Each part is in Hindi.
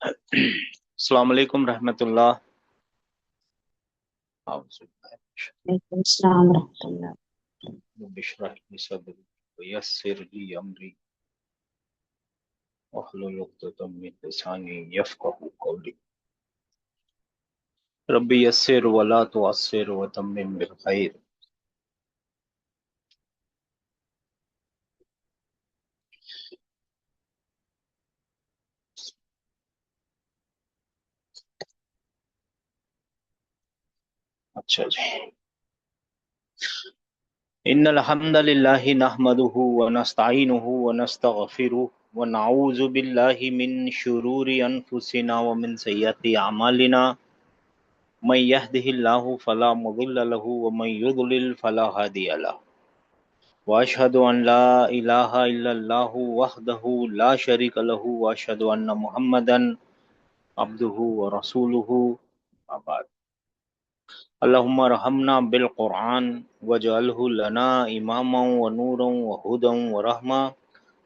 अस्सलाम वालेकुम रहमतुल्लाह। अस्सलाम रहमतुल्लाह। बिशरह ली सदरी वयस्सिर ली अमरी वहलुल उक़दतम मिन लिसानी यफ़क़हू क़ौली। रब्बी यस्सिर वला तुअस्सिर वतम्मिम बिल खैर। अच्छा जी। इन्नल हम्दलिल्लाहि नहमदुहु व नस्तईनुहु व नस्तगफिरुह व नऊज़ु बिल्लाहि मिन शुरूरि अनफुसिना व मिन सय्यिअति अमालिना। मन यहदिहिल्लाहु फला मुदिल्ल लहु व मन युद्लिल फला हादिय लहु। व अशहदु अन ला इलाहा इल्लल्लाहु वहदहु ला शरीक लहु व अशहदु अन्न मुहम्मदन अब्दुहु व रसूलुहु। अम्मा बाद। अल्लाहुम्मा रहमना बिल कुरआन वजअलहु लना इमामा व नूरन व हुदन व रहमा।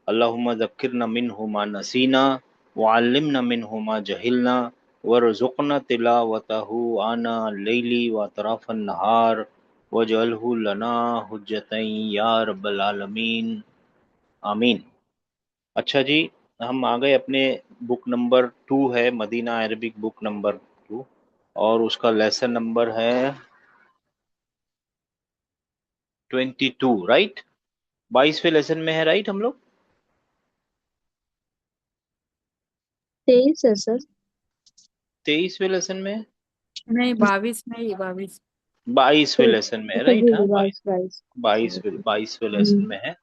अल्लाहुम्मा ज़क्किरना मिन्हु मा नसीना व अल्लिमना मिन्हु मा जहिलना वरज़ुक़ना तिलावतहु आना लैली व अतराफ़न नहार वजअलहु लना हुज्जतन या रब्बल आलमीन। आमीन। अच्छा जी, हम आ गए अपने बुक नंबर 2 है, मदीना अरबिक बुक नंबर 2, और उसका लेसन नंबर है 22, राइट। 22वें लेसन में है, राइट हम लोग। 23 है सर। 23वें लेसन में है। नहीं, 22 नहीं, 22। 22वें लेसन में है, अच्छा राइट। जी हाँ, जी, 22 22। 22वें लेसन में है।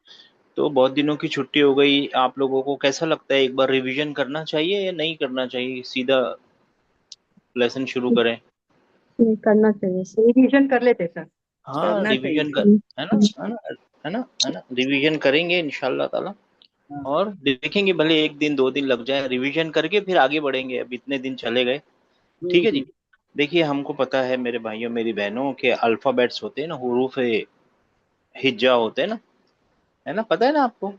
तो बहुत दिनों की छुट्टी हो गई, आप लोगों को कैसा लगता है, एक बार रिवीजन करना चाहिए या नहीं करना चाहिए, सीधा लेसन शुरू करें। करना चाहिए सर। रिवीजन कर लेते सर। हाँ, करना चाहिए। रिवीजन कर, है ना, है ना, है ना, है ना, रिवीजन करेंगे इंशाल्लाह ताला। हाँ। और देखेंगे, भले एक दिन दो दिन लग जाए, रिवीजन करके फिर आगे बढ़ेंगे। अब इतने दिन चले गए, ठीक है जी। देखिए, हमको पता है मेरे भाइयों मेरी बहनों के अल्फाबेट्स होते हैं ना, हुरूफ हिज्जा होते हैं ना, है ना, पता है ना आपको।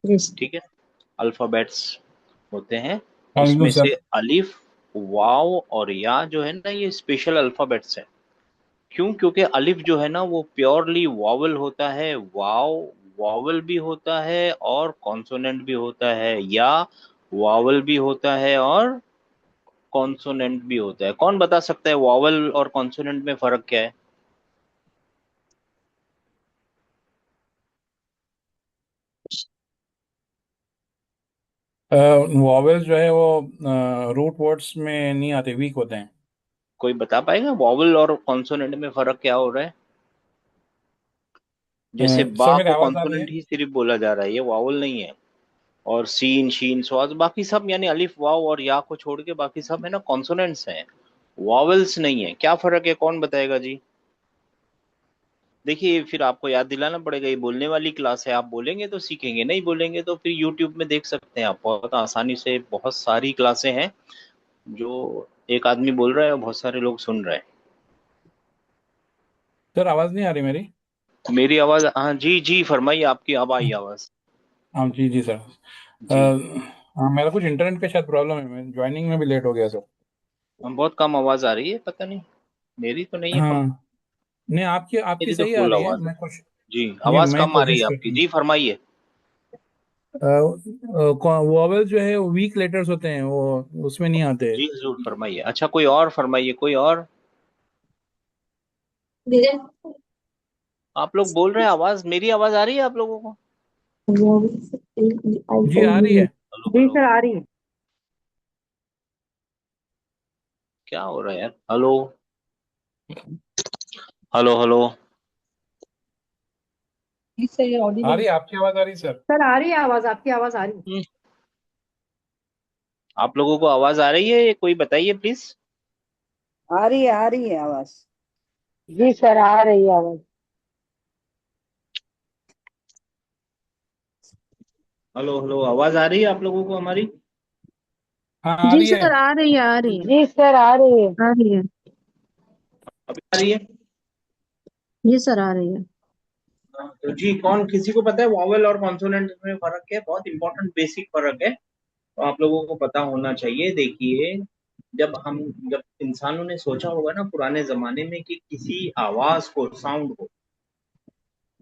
जी सर। ठीक है, अल्फाबेट्स होते हैं। थैंक यू उसमें सर। से अलिफ, वाव और या जो है ना, ये स्पेशल अल्फाबेट्स हैं। क्यों? क्योंकि अलिफ जो है ना वो प्योरली वावल होता है, वाव वावल भी होता है और कॉन्सोनेंट भी होता है, या वावल भी होता है और कॉन्सोनेंट भी होता है। कौन बता सकता है वावल और कॉन्सोनेंट में फर्क क्या है? वॉवेल जो है वो रूट वर्ड्स में नहीं आते, वीक होते हैं। कोई बता पाएगा वावल और कॉन्सोनेंट में फर्क क्या हो रहा है? जैसे सर बा मेरी को आवाज आ रही है? कॉन्सोनेंट ही सिर्फ बोला जा रहा है, ये वावल नहीं है। और सीन शीन स्वाद बाकी सब, यानी अलिफ वाव और या को छोड़ के बाकी सब है ना कॉन्सोनेंट्स हैं, वावल्स नहीं है। क्या फर्क है, कौन बताएगा जी? देखिए, फिर आपको याद दिलाना पड़ेगा, ये बोलने वाली क्लास है, आप बोलेंगे तो सीखेंगे, नहीं बोलेंगे तो फिर यूट्यूब में देख सकते हैं आप बहुत आसानी से। बहुत सारी क्लासें हैं जो एक आदमी बोल रहा है और बहुत सारे लोग सुन रहे हैं। सर आवाज नहीं आ रही मेरी? मेरी आवाज, हाँ जी जी फरमाइए, आपकी अब आई आवाज। हाँ जी जी सर। जी, मेरा कुछ इंटरनेट का शायद प्रॉब्लम है, मैं ज्वाइनिंग में भी लेट हो गया सर। बहुत कम आवाज आ रही है, पता नहीं, मेरी तो नहीं है कम। हाँ, नहीं आपकी आपकी मेरी तो सही आ फुल रही है। आवाज है। मैं कुछ जी, नहीं, आवाज मैं कम आ रही कोशिश है कर आपकी, रहा जी फरमाइए। हूँ। वॉवेल जो है वो वीक लेटर्स होते हैं, वो उसमें नहीं आते। जी जरूर फरमाइए। अच्छा, कोई और फरमाइए, कोई और। धीरे। आप लोग बोल रहे हैं, आवाज, मेरी आवाज आ रही है आप लोगों को? जी आ रही है। हेलो जी हेलो, सर, आ रही है। क्या हो रहा है यार? Hello hello hello. जी सर, ये आ ऑडिबल रही है। है, आपकी आवाज आ रही है सर। सर आ रही है आवाज, आपकी आवाज आ रही है। आप लोगों को आवाज आ रही है? ये कोई बताइए प्लीज। आ रही है आवाज। जी सर, आ रही है आवाज। हेलो हेलो, आवाज आ रही है आप लोगों को हमारी? हाँ आ जी रही है। सर, आ रही है, आ रही है, जी सर, आ रही है। आ रही है। अभी आ रही है? जी सर, आ रही है। हाँ, तो जी, कौन, किसी को पता है वॉवेल और कॉन्सोनेंट में फर्क क्या है? बहुत इंपॉर्टेंट बेसिक फर्क है। तो आप लोगों को पता होना चाहिए। देखिए, जब इंसानों ने सोचा होगा ना पुराने जमाने में कि किसी आवाज को, साउंड को,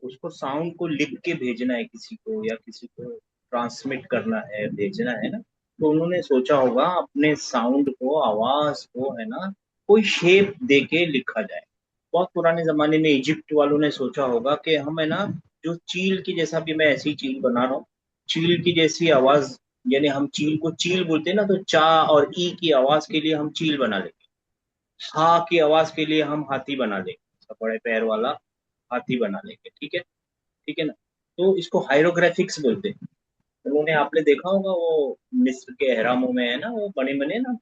उसको साउंड को लिख के भेजना है किसी को, या किसी को ट्रांसमिट करना है, भेजना है ना, तो उन्होंने सोचा होगा अपने साउंड को, आवाज को, है ना, कोई शेप दे के लिखा जाए। बहुत पुराने जमाने में इजिप्ट वालों ने सोचा होगा कि हम, है ना, जो चील की जैसा, भी मैं ऐसी चील बना रहा हूँ, चील की जैसी आवाज, यानी हम चील को चील बोलते हैं ना, तो चा और ई की आवाज के लिए हम चील बना लेंगे, हा की आवाज के लिए हम हाथी बना लेंगे, ऐसा बड़े पैर वाला हाथी बना लेंगे। ठीक है, ठीक है ना। तो इसको हायरोग्राफिक्स बोलते हैं। उन्होंने, आपने देखा होगा वो मिस्र के अहरामों में, है ना, वो बने बने ना,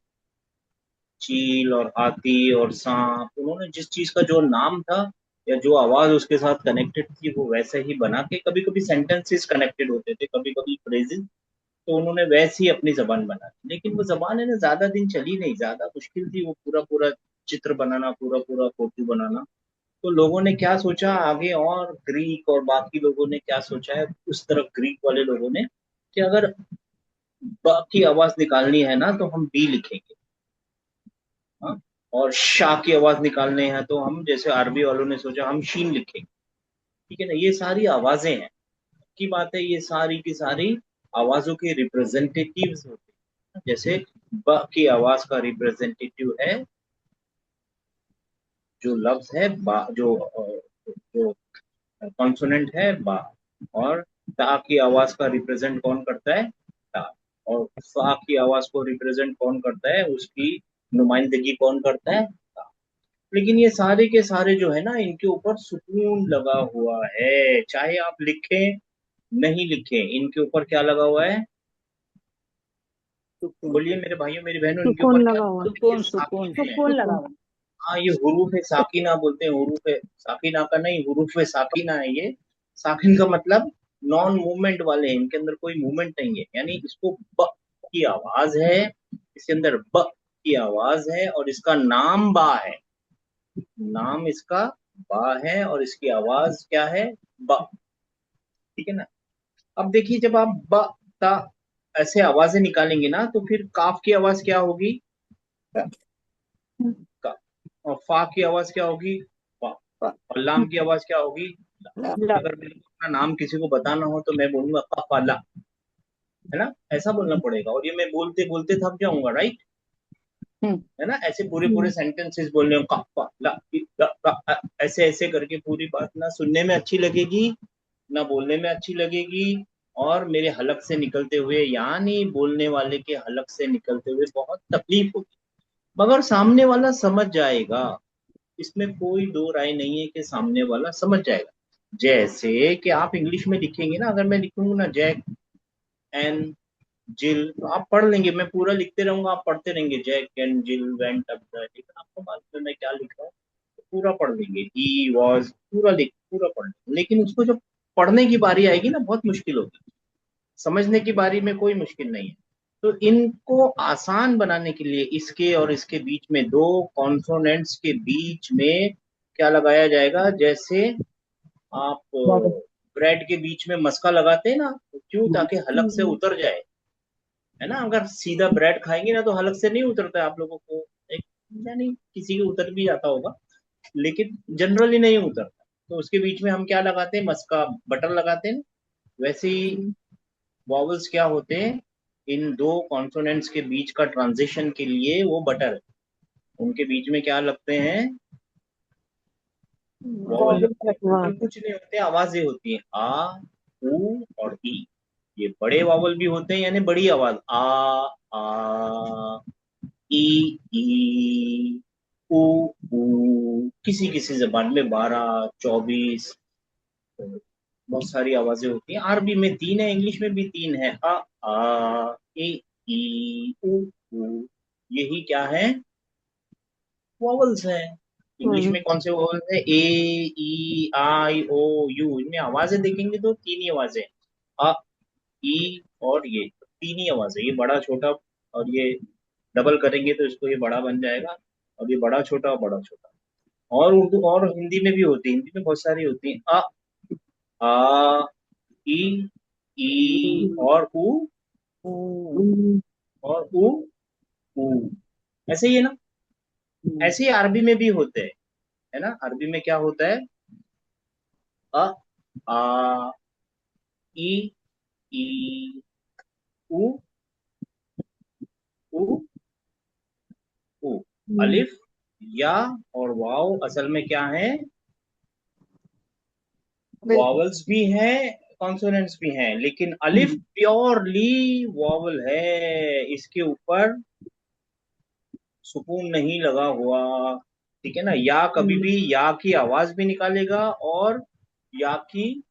चील और हाथी और सांप, उन्होंने जिस चीज का जो नाम था या जो आवाज उसके साथ कनेक्टेड थी, वो वैसे ही बना के, कभी कभी सेंटेंसेस कनेक्टेड होते थे, कभी कभी फ्रेजेस, तो उन्होंने वैसे ही अपनी जबान बना दी। लेकिन वो जबान, है ना, ज्यादा दिन चली नहीं, ज्यादा मुश्किल थी वो पूरा पूरा चित्र बनाना, पूरा पूरा फोटो बनाना। तो लोगों ने क्या सोचा आगे, और ग्रीक और बाकी लोगों ने क्या सोचा है, उस तरफ ग्रीक वाले लोगों ने, कि अगर ब की आवाज निकालनी है ना तो हम बी लिखेंगे, हाँ, और शाह की आवाज निकालने हैं तो हम, जैसे अरबी वालों ने सोचा, हम शीन लिखेंगे। ठीक है ना, ये सारी आवाजें हैं की बात है, ये सारी की सारी आवाजों के रिप्रेजेंटेटिव्स होते हैं। जैसे ब की आवाज का रिप्रेजेंटेटिव है जो लफ्ज है बा, जो कॉन्सोनेंट है बा, और ता की आवाज का रिप्रेजेंट कौन करता है, ता, और सा की आवाज को रिप्रेजेंट कौन करता है, उसकी नुमाइंदगी कौन करता है, ता। लेकिन ये सारे के सारे जो है ना, इनके ऊपर सुकून लगा हुआ है, चाहे आप लिखें नहीं लिखें, इनके ऊपर क्या लगा हुआ है, सुकून बोलिए मेरे भाइयों मेरी बहनों, इनके ऊपर सुकून क्या लगा लगा हुआ हुआ है, ये सुकून सुकून साकिन है। सुकून लगा सुकून। हुआ। हाँ, ये हुरूफ साकिना बोलते हैं, हुरूफ साकिना का नहीं, हुरूफ साकिना है ये। साकिन का मतलब नॉन मूवमेंट वाले हैं, इनके अंदर कोई मूवमेंट नहीं है, यानी इसको ब की आवाज है, इसके अंदर ब की आवाज है, और इसका नाम बा है, नाम इसका बा है, और इसकी आवाज क्या है, ब। ठीक है ना। अब देखिए, जब आप ब ता ऐसे आवाजें निकालेंगे ना, तो फिर काफ की आवाज क्या होगी, का, और फा की आवाज क्या होगी, फा, और लाम की आवाज क्या होगी, ला। ला। अगर मेरे को अपना नाम किसी को बताना हो तो मैं बोलूंगा कफाला, है ना, ऐसा बोलना पड़ेगा, और ये मैं बोलते बोलते थक जाऊंगा, राइट, हम्म। है ना, ऐसे पूरे पूरे सेंटेंसेस बोलने हो, कफाला, ऐसे ऐसे करके पूरी बात ना सुनने में अच्छी लगेगी, ना बोलने में अच्छी लगेगी, और मेरे हलक से निकलते हुए, यानी बोलने वाले के हलक से निकलते हुए बहुत तकलीफ होगी, मगर सामने वाला समझ जाएगा, इसमें कोई दो राय नहीं है कि सामने वाला समझ जाएगा। जैसे कि आप इंग्लिश में लिखेंगे ना, अगर मैं लिखूंगा ना जैक एंड जिल, तो आप पढ़ लेंगे, मैं पूरा लिखते रहूंगा, आप पढ़ते रहेंगे, Jack and Jill went up the, लेकिन आपको मालूम है मैं क्या लिख रहा हूँ, तो पूरा पढ़ लेंगे, ही वॉज, पूरा पढ़ लेंगे, लेकिन उसको जब पढ़ने की बारी आएगी ना, बहुत मुश्किल होगी, समझने की बारी में कोई मुश्किल नहीं है। तो इनको आसान बनाने के लिए इसके और इसके बीच में, दो कॉन्सोनेंट्स के बीच में क्या लगाया जाएगा, जैसे आप ब्रेड के बीच में मस्का लगाते हैं ना, तो क्यों, ताकि हलक से उतर जाए, है ना, अगर सीधा ब्रेड खाएंगे ना तो हलक से नहीं उतरता है, आप लोगों को एक, यानी किसी के उतर भी जाता होगा, लेकिन जनरली नहीं उतरता, तो उसके बीच में हम क्या लगाते हैं, मस्का बटर लगाते हैं। वैसे ही वॉवल्स क्या होते हैं, इन दो कॉन्सोनेंट्स के बीच का ट्रांजिशन के लिए वो बटर, उनके बीच में क्या लगते हैं, वॉवल लगते हैं, वाह। वॉवल कुछ नहीं होते, आवाजें होती हैं, आ, ऊ और ई। ये बड़े वॉवल भी होते हैं, यानी बड़ी आवाज, आ, ई, ऊ, ऊ, किसी किसी जबान में 12, 24, बहुत सारी आवाजें होती हैं। अरबी में 3 है, इंग्लिश में भी 3 है, आ ए ई उ। यही क्या है, वॉवल्स हैं। इंग्लिश में कौन से वॉवल्स है, ए ई आई ओ यू, इनमें आवाजें देखेंगे तो 3 ही आवाजें, अ ई और ये 3 ही आवाजें, ये बड़ा छोटा, और ये डबल करेंगे तो इसको ये बड़ा बन जाएगा, और ये बड़ा छोटा और बड़ा छोटा। और उर्दू और हिंदी में भी होती है, हिंदी में बहुत सारी होती है, आ, ई, ई और ऊ, ऊ, और ऊ, ऐसे ही है ना। ऐसे ही अरबी में भी होते हैं, है ना। अरबी में क्या होता है, अ, आ, ई, ई, उ, उ, उ। अलिफ, या और वाव असल में क्या है, बिल्कुल। वॉवल्स भी हैं, कॉन्सोनेंट्स भी हैं, लेकिन अलिफ प्योरली वॉवल है, इसके ऊपर सुकून नहीं लगा हुआ। ठीक है ना। या कभी भी या की आवाज भी निकालेगा, और या की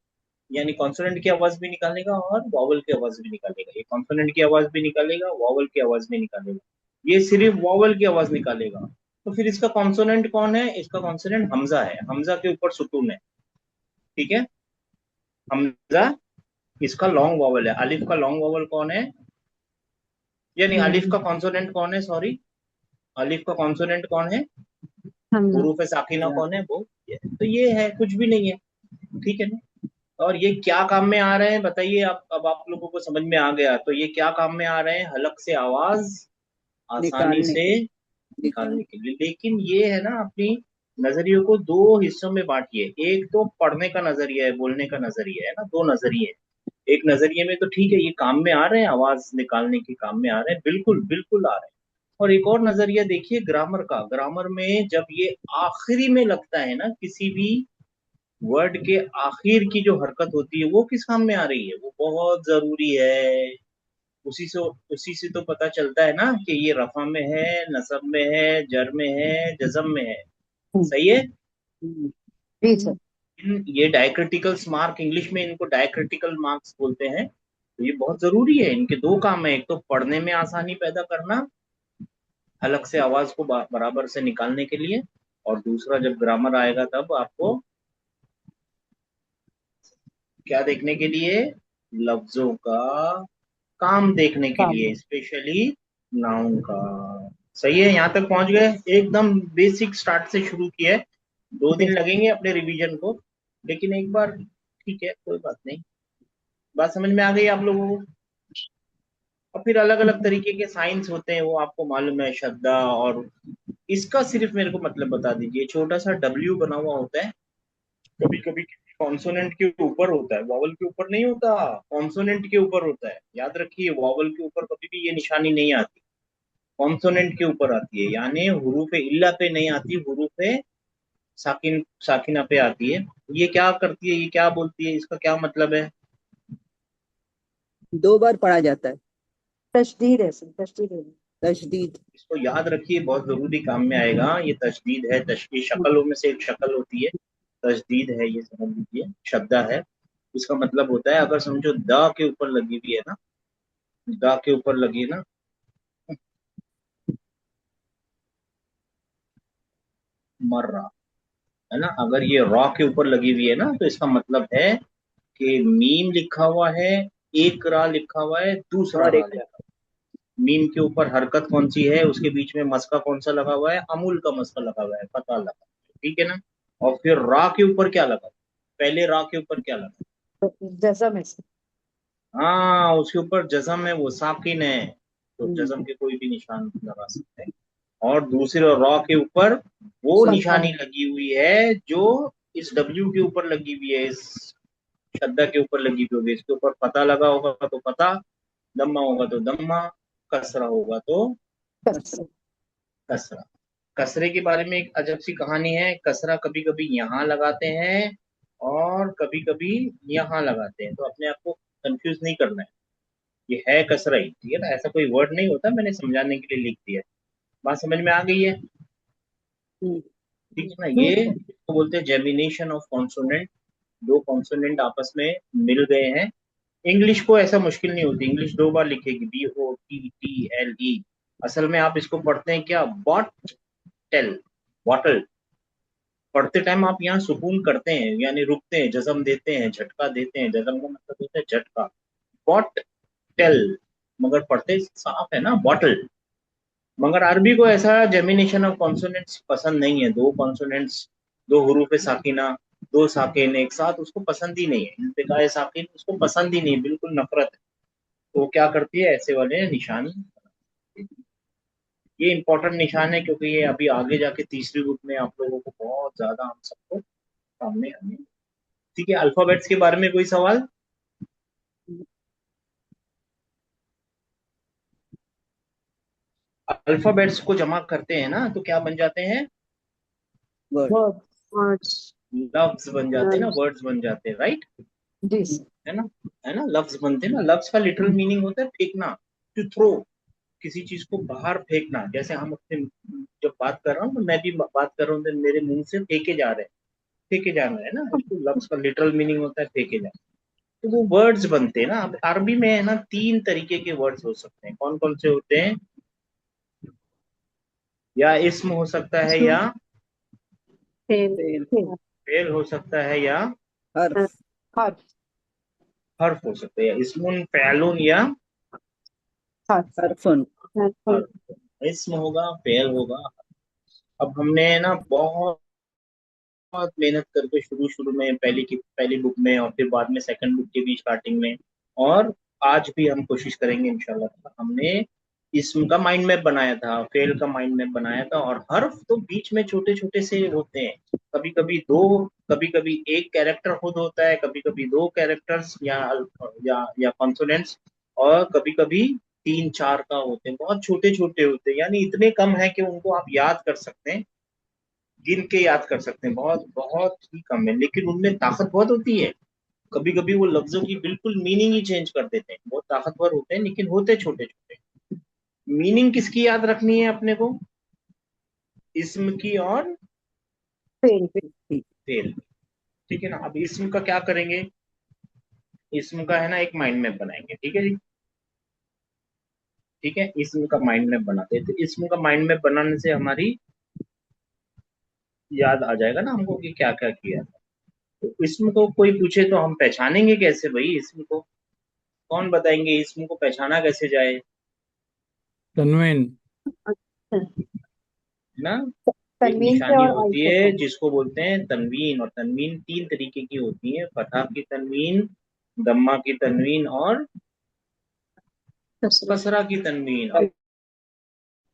यानी कॉन्सोनेंट की आवाज भी निकालेगा, और वॉवल की आवाज भी निकालेगा। ये कॉन्सोनेंट की आवाज भी निकालेगा, वॉवल की आवाज भी निकालेगा। ये सिर्फ वॉवल की आवाज निकालेगा। तो फिर इसका कॉन्सोनेंट कौन है, इसका कॉन्सोनेंट हमजा है, हमजा के ऊपर सुकून है। ठीक है। हमजा इसका लॉन्ग वॉवल है। अलिफ का लॉन्ग वॉवल कौन है, यानी अलिफ का कॉन्सोनेंट कौन है, सॉरी, अलिफ का कॉन्सोनेंट कौन है, हमजा। हुरूफ साकिना कौन है, वो ये है। तो ये है, कुछ भी नहीं है। ठीक है ना। और ये क्या काम में आ रहे हैं बताइए आप, अब आप लोगों को समझ में आ गया। तो ये क्या काम में आ रहे हैं, हलक से आवाज आसानी निकालने से के निकालने के लिए। लेकिन ये है ना, अपनी नजरियों को दो हिस्सों में बांटिए। एक तो पढ़ने का नजरिया है, बोलने का नजरिया है ना, दो नजरिए हैं। एक नजरिए में तो ठीक है, ये काम में आ रहे हैं, आवाज निकालने के काम में आ रहे हैं, बिल्कुल बिल्कुल आ रहे हैं। और एक और नजरिया देखिए ग्रामर का। ग्रामर में जब ये आखिरी में लगता है ना, किसी भी वर्ड के आखिर की जो हरकत होती है वो किस काम में आ रही है, वो बहुत जरूरी है। उसी से तो पता चलता है ना कि ये रफा में है, नसब में है, जर में है, जजम में है। सही है। जी सर। ये डायक्रिटिकल मार्क, इंग्लिश में इनको डायक्रिटिकल मार्क्स बोलते हैं। तो ये बहुत जरूरी है। इनके दो काम है, एक तो पढ़ने में आसानी पैदा करना, हलक से आवाज को बराबर से निकालने के लिए, और दूसरा जब ग्रामर आएगा तब आपको क्या देखने के लिए, लफ्जों का काम देखने के काम लिए, स्पेशली नाउन का। सही है, यहाँ तक पहुंच गए, एकदम बेसिक स्टार्ट से शुरू किया है। 2 दिन लगेंगे अपने रिवीजन को, लेकिन एक बार ठीक है, कोई बात नहीं। बात समझ में आ गई आप लोगों को। और फिर अलग अलग तरीके के साइंस होते हैं, वो आपको मालूम है, शद्दा। और इसका सिर्फ मेरे को मतलब बता दीजिए, छोटा सा डब्ल्यू बना हुआ होता है, कभी कभी कॉन्सोनेंट के ऊपर होता है, वॉवल के ऊपर नहीं होता, कॉन्सोनेंट के ऊपर होता है। याद रखिए, वॉवल के ऊपर कभी भी ये निशानी नहीं आती, कॉन्सोनेंट के ऊपर आती है, यानी हुरूफ इल्ला पे नहीं आती, हुरूफ साकिना पे आती है। ये क्या करती है, ये क्या बोलती है, इसका क्या मतलब है। 2 बार पढ़ा जाता है। तशदीद है सर, तशदीद है। तशदीद। इसको याद रखिए, बहुत जरूरी काम में आएगा। ये तशदीद है, तशदीद शक्लों में से एक शक्ल होती है, तशदीद है, ये समझ लीजिए, शब्दा है। इसका मतलब होता है, अगर समझो द के ऊपर लगी हुई है ना, द के ऊपर लगी है ना, मर्रा, है ना, अगर ये रॉ के ऊपर लगी हुई है ना, तो इसका मतलब है कि मीम लिखा हुआ है, एक रा लिखा हुआ है, दूसरा और रा एक लिखा हुआ है। मीम के ऊपर हरकत कौन सी है, उसके बीच में मस्का कौन सा लगा हुआ है, अमूल का मस्का लगा हुआ है, पता लगा। ठीक है ना। और फिर रा के ऊपर क्या लगा, पहले रा के ऊपर क्या लगा, जैसा में से। हाँ, उसके ऊपर जजम है, वो साकिन है, तो जजम के कोई भी निशान लगा सकते हैं। और दूसरे रॉ के ऊपर वो सत्ता। निशानी लगी हुई है जो इस डब्ल्यू के ऊपर लगी हुई है, इस शब्दा के ऊपर लगी हुई होगी। इसके ऊपर पता लगा होगा तो पता, दम्मा होगा तो दम्मा, कसरा होगा तो कसरा। कसरा। कसरे के बारे में एक अजब सी कहानी है। कसरा कभी कभी यहाँ लगाते हैं, और कभी कभी यहाँ लगाते हैं, तो अपने आप को कंफ्यूज नहीं करना है। ये है कसरा ही, ठीक है ना, ऐसा कोई वर्ड नहीं होता, मैंने समझाने के लिए लिख दिया। बात समझ में आ गई है। ठीक है ना। ये इसको बोलते हैं जेमिनेशन ऑफ कॉन्सोनेंट। दो कॉन्सोनेंट आपस में मिल गए हैं। इंग्लिश को ऐसा मुश्किल नहीं होती, इंग्लिश 2 बार लिखेगी, BOTTLE। असल में आप इसको पढ़ते हैं क्या, बॉट टेल, बॉटल। पढ़ते टाइम आप यहाँ सुकून करते हैं, यानी रुकते हैं, जज्म देते हैं, झटका देते हैं। जज्म का मतलब होता है झटका, बॉट टेल। मगर पढ़ते साफ है ना, बॉटल। मगर अरबी को ऐसा जेमिनेशन ऑफ कॉन्सोनेंट्स पसंद नहीं है। दो कॉन्सोनेंट्स, दो हरूफ साकिना, दो साकिन एक साथ, उसको पसंद ही नहीं है। इल्तिकाए साकिन उसको पसंद ही नहीं, बिल्कुल नफरत है। तो वो क्या करती है, ऐसे वाले निशान। ये इंपॉर्टेंट निशान है क्योंकि ये अभी आगे जाके तीसरी बुक में आप लोगों को बहुत ज्यादा हम सबको सामने आने। ठीक है, अल्फाबेट्स के बारे में कोई सवाल? अल्फाबेट्स को जमा करते हैं ना तो क्या बन जाते हैं? वर्ड। वर्ड। वर्ड्स। लफ्ज बन जाते हैं ना, लफ्ज। वर्ड्स बन जाते हैं, राइट? जी। है ना? है ना, लफ्ज बनते हैं ना। लफ्ज का लिटरल मीनिंग होता है फेंकना, टू थ्रो, किसी चीज को बाहर फेंकना। जैसे हम अपने जब बात कर रहा हूँ तो मैं भी बात कर रहा हूँ तो मेरे मुंह से फेंके जा रहे हैं, फेंके जाना है ना, इसको लफ्ज का लिटरल मीनिंग होता है फेंके जाना। तो वो वर्ड्स बनते हैं ना। अब अरबी में है ना 3 तरीके के वर्ड्स हो सकते हैं। कौन कौन से होते हैं? या इस्म हो सकता है, इसमें या फेल। फेल। फेल। फेल हो सकता है, या हर्फ। हर्फ। हर्फ हो सकता है, या इस्मुन फैलुन, या हर्फ। हर्फन। हर्फ। हर्फ। इस्म होगा, फेल होगा। अब हमने ना बहुत बहुत मेहनत करके शुरू शुरू में पहली बुक में, और फिर बाद में सेकंड बुक के भी स्टार्टिंग में, और आज भी हम कोशिश करेंगे इंशाल्लाह। हमने इसम का माइंड मैप बनाया था, फेल का माइंड मैप बनाया था, और हर्फ तो बीच में छोटे छोटे से होते हैं। कभी कभी दो, कभी कभी एक कैरेक्टर खुद होता है, कभी कभी दो कैरेक्टर्स या कॉन्सोनेंट्स, और कभी कभी 3-4 का होते हैं। बहुत छोटे छोटे होते हैं, यानी इतने कम है कि उनको आप याद कर सकते हैं, गिन के याद कर सकते हैं। बहुत बहुत ही कम है, लेकिन उनमें ताकत बहुत होती है। कभी कभी वो लफ्जों की बिल्कुल मीनिंग ही चेंज कर देते हैं। बहुत ताकतवर होते हैं, लेकिन होते छोटे छोटे। मीनिंग किसकी याद रखनी है अपने को? इस्म की और फेल। फेल। ठीक है ना। अब इस्म का क्या करेंगे? इस्म का है ना एक माइंड मैप बनाएंगे, ठीक है जी। ठीक है, इस्म का माइंड मैप बनाते हैं। तो इस्म का माइंड मैप बनाने से हमारी याद आ जाएगा ना हमको कि क्या क्या किया था। तो इस्म को कोई पूछे तो हम पहचानेंगे कैसे भाई इस्म को? कौन बताएंगे इस्म को पहचाना कैसे जाए? तनवीन। अच्छा। है ना? एक तनवीन से निशानी और अल होती से है था। जिसको बोलते हैं तनवीन, और तनवीन 3 तरीके की होती है: फतह की तनवीन, दम्मा की तनवीन, और कसरा। कसरा की तनवीन। अब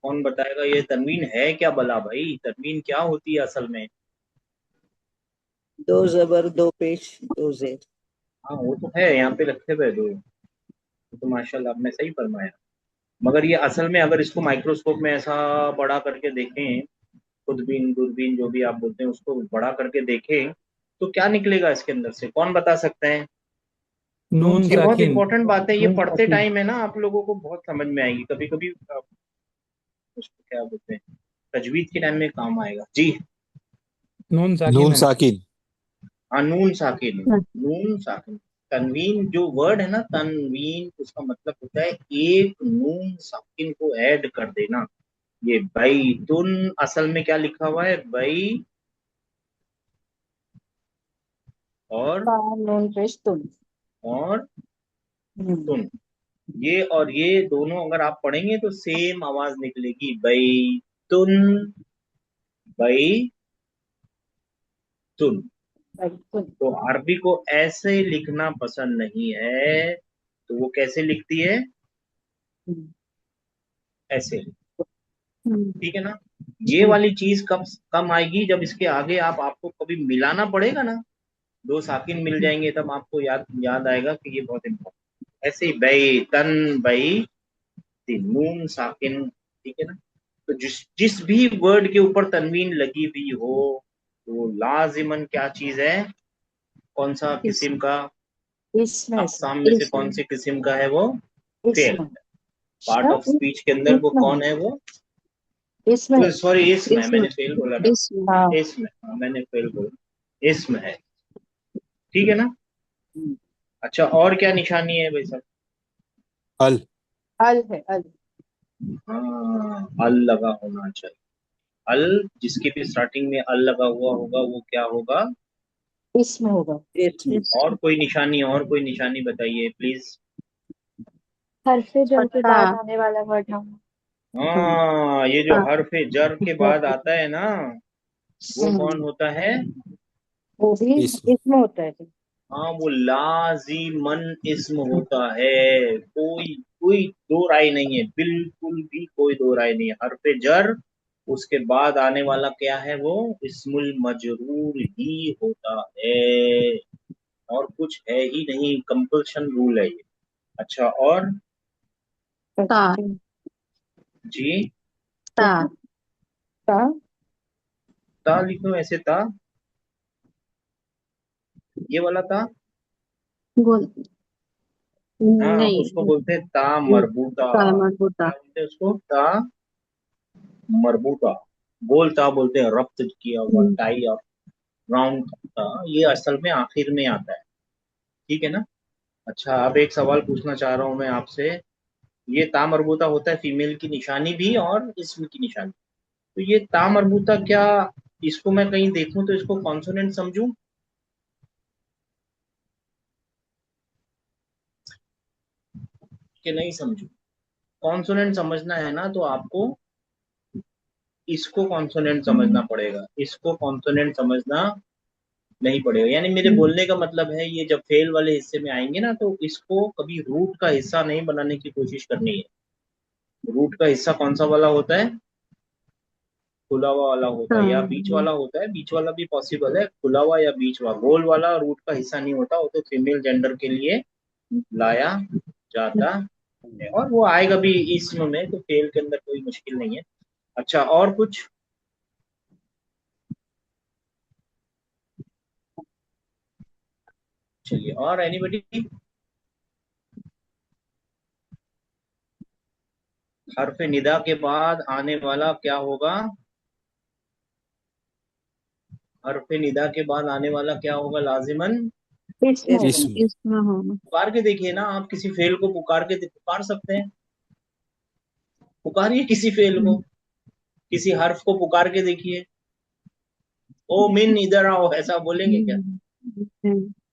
कौन बताएगा ये तनवीन है क्या भला भाई? तनवीन क्या होती है असल में? दो जबर, दो पेश, दो जेर। हाँ वो तो है, यहाँ पे रखे हुए दो। तो माशाल्लाह आपने सही फरमाया। मगर ये असल में अगर इसको माइक्रोस्कोप में ऐसा बड़ा करके देखें, खुदबीन दूरबीन जो भी आप बोलते हैं, उसको बड़ा करके देखें, तो क्या निकलेगा इसके अंदर से? कौन बता सकता है? नून नून ये बहुत साकिन। साकिन। इंपॉर्टेंट बात है, ये नून पढ़ते साकिन। टाइम है ना आप लोगों को बहुत समझ में आएगी। कभी कभी उसको क्या बोलते हैं, तजवीद के टाइम में काम आएगा जी। नून साकिन नून है। साकिन। हाँ, नून साकिन। नून साकिन। तनवीन जो वर्ड है ना, तनवीन, उसका मतलब होता है एक नून साकिन को ऐड कर देना। ये बैतुन असल में क्या लिखा हुआ है? बै और बा नून पेश तुम। और हम्म। तुन। ये और ये दोनों अगर आप पढ़ेंगे तो सेम आवाज निकलेगी, बैतुन, बैतुन। बैतुन। तो अरबी को ऐसे लिखना पसंद नहीं है, तो वो कैसे लिखती है? ऐसे। ठीक है ना। ये वाली चीज कब कम आएगी? जब इसके आगे आपको कभी मिलाना पड़ेगा ना, दो साकिन मिल जाएंगे, तब आपको याद आएगा कि ये बहुत इम्पोर्टेंट। ऐसे ही बई तन, बई तीन, नून साकिन। ठीक है ना। तो जिस जिस भी वर्ड के ऊपर तनवीन लगी हुई हो, तो वो लाजिमन क्या चीज है? कौन सा इस किस्म का? इसमें से। अकसाम में से कौन इसमें। से किस्म का है वो? फेल। इसमें। पार्ट ऑफ स्पीच के अंदर वो इसमें। कौन है वो? इसमें। सॉरी, इसम है, इसमें। मैंने फेल बोला ना। इसमें। हाँ। इसम, हाँ, मैंने फेल बोला। इसम है। ठीक है ना। अच्छा, और क्या निशानी है भाई साहब? अल। अल है। अल। हाँ, अल लगा होना चाहिए। अल जिसकी भी स्टार्टिंग में अल लगा हुआ होगा वो क्या होगा? इसमें होगा। इसम। और कोई निशानी, और कोई निशानी बताइए प्लीज। हर्फे जर के फतहा। बाद आने वाला वर्ड हम। हाँ, ये जो हाँ। हर्फ जर के बाद आता है ना, वो हम्म, कौन होता है? वो भी इसम। इसमें होता है। हाँ, वो लाजिमन इस्म होता है, कोई कोई दो राय नहीं है, बिल्कुल भी कोई दो राय नहीं है। हरफ जर उसके बाद आने वाला क्या है, वो इस्मुल मजरूर ही होता है, और कुछ है ही नहीं, कंपल्शन रूल है ये। अच्छा, और ता जी, ता ता ता लिखो ऐसे, ता, ये वाला ता। गोल हाँ, नहीं उसको बोलते हैं ता मरबूता। ता मरबूता क्या बोलते हैं उसको, ता मरबूता। गोल ता बोलते हैं, रब्त किया हुआ, टाई और राउंड ता, ये असल में आखिर में आता है। ठीक है ना। अच्छा, अब एक सवाल पूछना चाह रहा हूँ मैं आपसे। ये ता मरबूता होता है फीमेल की निशानी भी और इसम की निशानी। तो ये ता मरबूता क्या, इसको मैं कहीं देखूं तो इसको कॉन्सोनेंट समझूं कि नहीं समझूं? कॉन्सोनेंट समझना है ना, तो आपको इसको कॉन्सोनेंट समझना पड़ेगा, इसको कॉन्सोनेंट समझना नहीं पड़ेगा। यानी मेरे बोलने का मतलब है, ये जब फेल वाले हिस्से में आएंगे ना, तो इसको कभी रूट का हिस्सा नहीं बनाने की कोशिश करनी है। रूट का हिस्सा कौन सा वाला होता है? खुला हुआ वाला होता है, या बीच वाला होता है? बीच वाला भी पॉसिबल है, खुला हुआ या बीच वाला। गोल वाला रूट का हिस्सा नहीं होता, वो तो फीमेल जेंडर के लिए लाया जाता है, और वो आएगा भी इसम में, तो फेल के अंदर कोई मुश्किल नहीं है। अच्छा, और कुछ? चलिए, और एनीबडी? हरफ निदा के बाद आने वाला क्या होगा? हरफ निदा के बाद आने वाला क्या होगा लाजिमन? इसम होगा। इसम इसमें होगा पुकार के देखिए ना, आप किसी फेल को पुकार के पुकार सकते हैं? पुकारिए किसी फेल को, किसी हर्फ को पुकार के देखिए। ओ मिन, इधर आओ, ऐसा बोलेंगे क्या?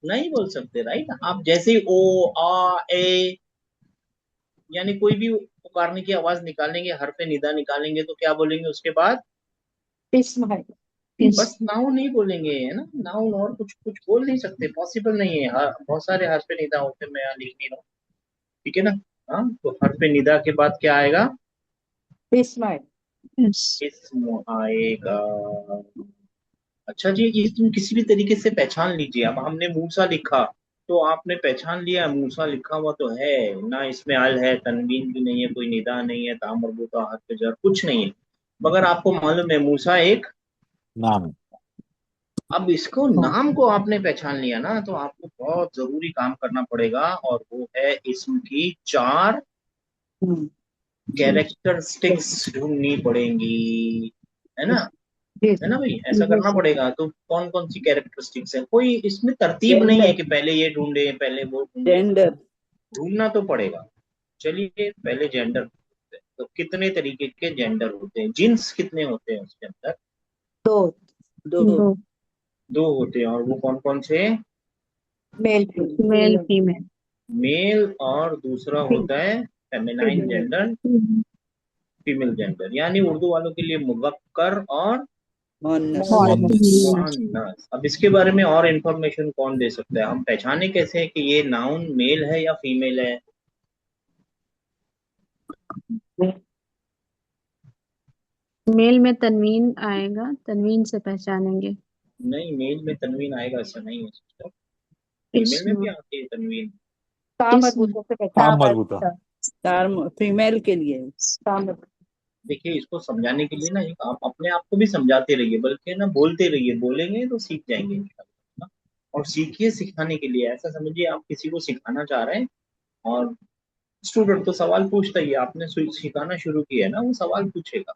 नहीं बोल सकते, राइट। आप जैसे ही ओ आ ए, यानी कोई भी पुकारने की आवाज निकालेंगे, हरफ निदा निकालेंगे, तो क्या बोलेंगे उसके बाद? इसम है। बस नाउन नहीं बोलेंगे, है ना, नाउन, और कुछ कुछ बोल नहीं सकते, पॉसिबल नहीं है। बहुत सारे हरफ निदा होते हैं, मैं यहाँ लिख नहीं रहा हूँ। ठीक है ना। हाँ, तो हरफ निदा के बाद क्या आएगा? इसम है। इस्म आएगा। अच्छा जी, ये तुम किसी भी तरीके से पहचान लीजिए। अब हमने मूसा लिखा, तो आपने पहचान लिया, मूसा लिखा हुआ तो है ना, इसमें अल है, तनवीन भी नहीं है, कोई निदा नहीं है, ता मरबूता, हर्फ जर कुछ नहीं है, मगर आपको मालूम है मूसा एक नाम है। अब इसको, नाम को आपने पहचान लिया ना, तो आपको बहुत जरूरी काम करना पड़ेगा, और वो है इसम की चार कैरेक्टरिस्टिक्स ढूंढनी पड़ेंगी, है ना। है ना भाई, ऐसा करना पड़ेगा। तो कौन कौन सी कैरेक्टरिस्टिक्स है, कोई इसमें तरतीब नहीं है जेंडर कि पहले ये ढूंढे पहले वो ढूंढे, जेंडर ढूंढना तो पड़ेगा। चलिए, पहले जेंडर। तो कितने तरीके के जेंडर होते हैं, जिन्स कितने होते हैं उसके अंदर? दो। दो दो दो होते हैं, और वो कौन कौन से? मेल मेल फीमेल मेल, और दूसरा होता है फेमिनाइन जेंडर, फीमेल जेंडर। यानी उर्दू वालों के लिए मुज़क्कर और मोनस मोहनस। मुअन्नस। अब इसके बारे में और इंफॉर्मेशन कौन दे सकता है? हम पहचाने कैसे हैं कि ये नाउन मेल है या फीमेल है? मेल में तनवीन आएगा, तनवीन से पहचानेंगे। नहीं, मेल में तनवीन आएगा ऐसा नहीं है सिस्टर, फीमेल में भी इसमें आती है तनवीन। काम इसमें मजबूत से काम पहचान। मरबूता। टर्म फीमेल के लिए काम मजबूत। देखिए, इसको समझाने के लिए ना, एक आप अपने आप को भी समझाते रहिए, बल्कि ना बोलते रहिए, बोलेंगे तो सीख जाएंगे इंशाल्लाह। और सीखिए सिखाने के लिए, ऐसा समझिए आप किसी को सिखाना चाह रहे हैं, और स्टूडेंट तो सवाल पूछता ही है, आपने सिखाना शुरू किया है ना, वो सवाल पूछेगा।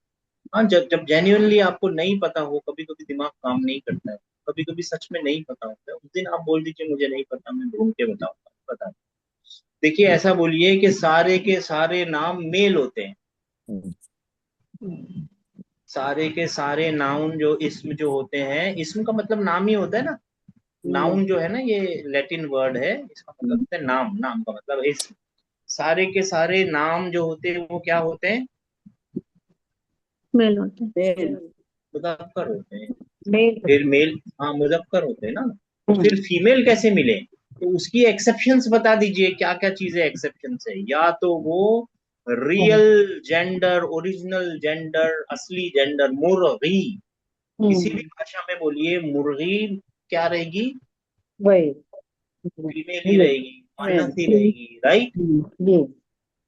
हाँ, जब जब जेन्युइनली आपको नहीं पता हो, कभी कभी दिमाग काम नहीं करता है, कभी कभी सच में नहीं पता होता है, उस दिन आप बोल दीजिए मुझे नहीं पता, मैं ढूंढ के बताऊंगा, बता। देखिए, ऐसा बोलिए कि सारे के सारे नाम मेल होते हैं, सारे के सारे नाउन जो इसम जो होते हैं, इसम का मतलब नाम ही होता है ना। नाउन जो है ना, ये लैटिन वर्ड है, इसका मतलब होता है नाम, नाम का मतलब इसम। सारे के सारे नाम जो होते हैं वो क्या होते हैं? मेल होते हैं। मेल मुजक्कर होते हैं। मेल फिर मेल, हाँ मुजक्कर होते हैं ना। तो फिर फीमेल कैसे मिले? तो उसकी एक्सेप्शंस बता दीजिए, क्या क्या चीजें एक्सेप्शंस है। या तो वो रियल जेंडर, ओरिजिनल जेंडर, असली जेंडर, मुर्गी, किसी भी भाषा में बोलिए, मुर्गी क्या रहेगी? वही फीमेल ही रहेगी, माइनस ही रहेगी, राइट। ये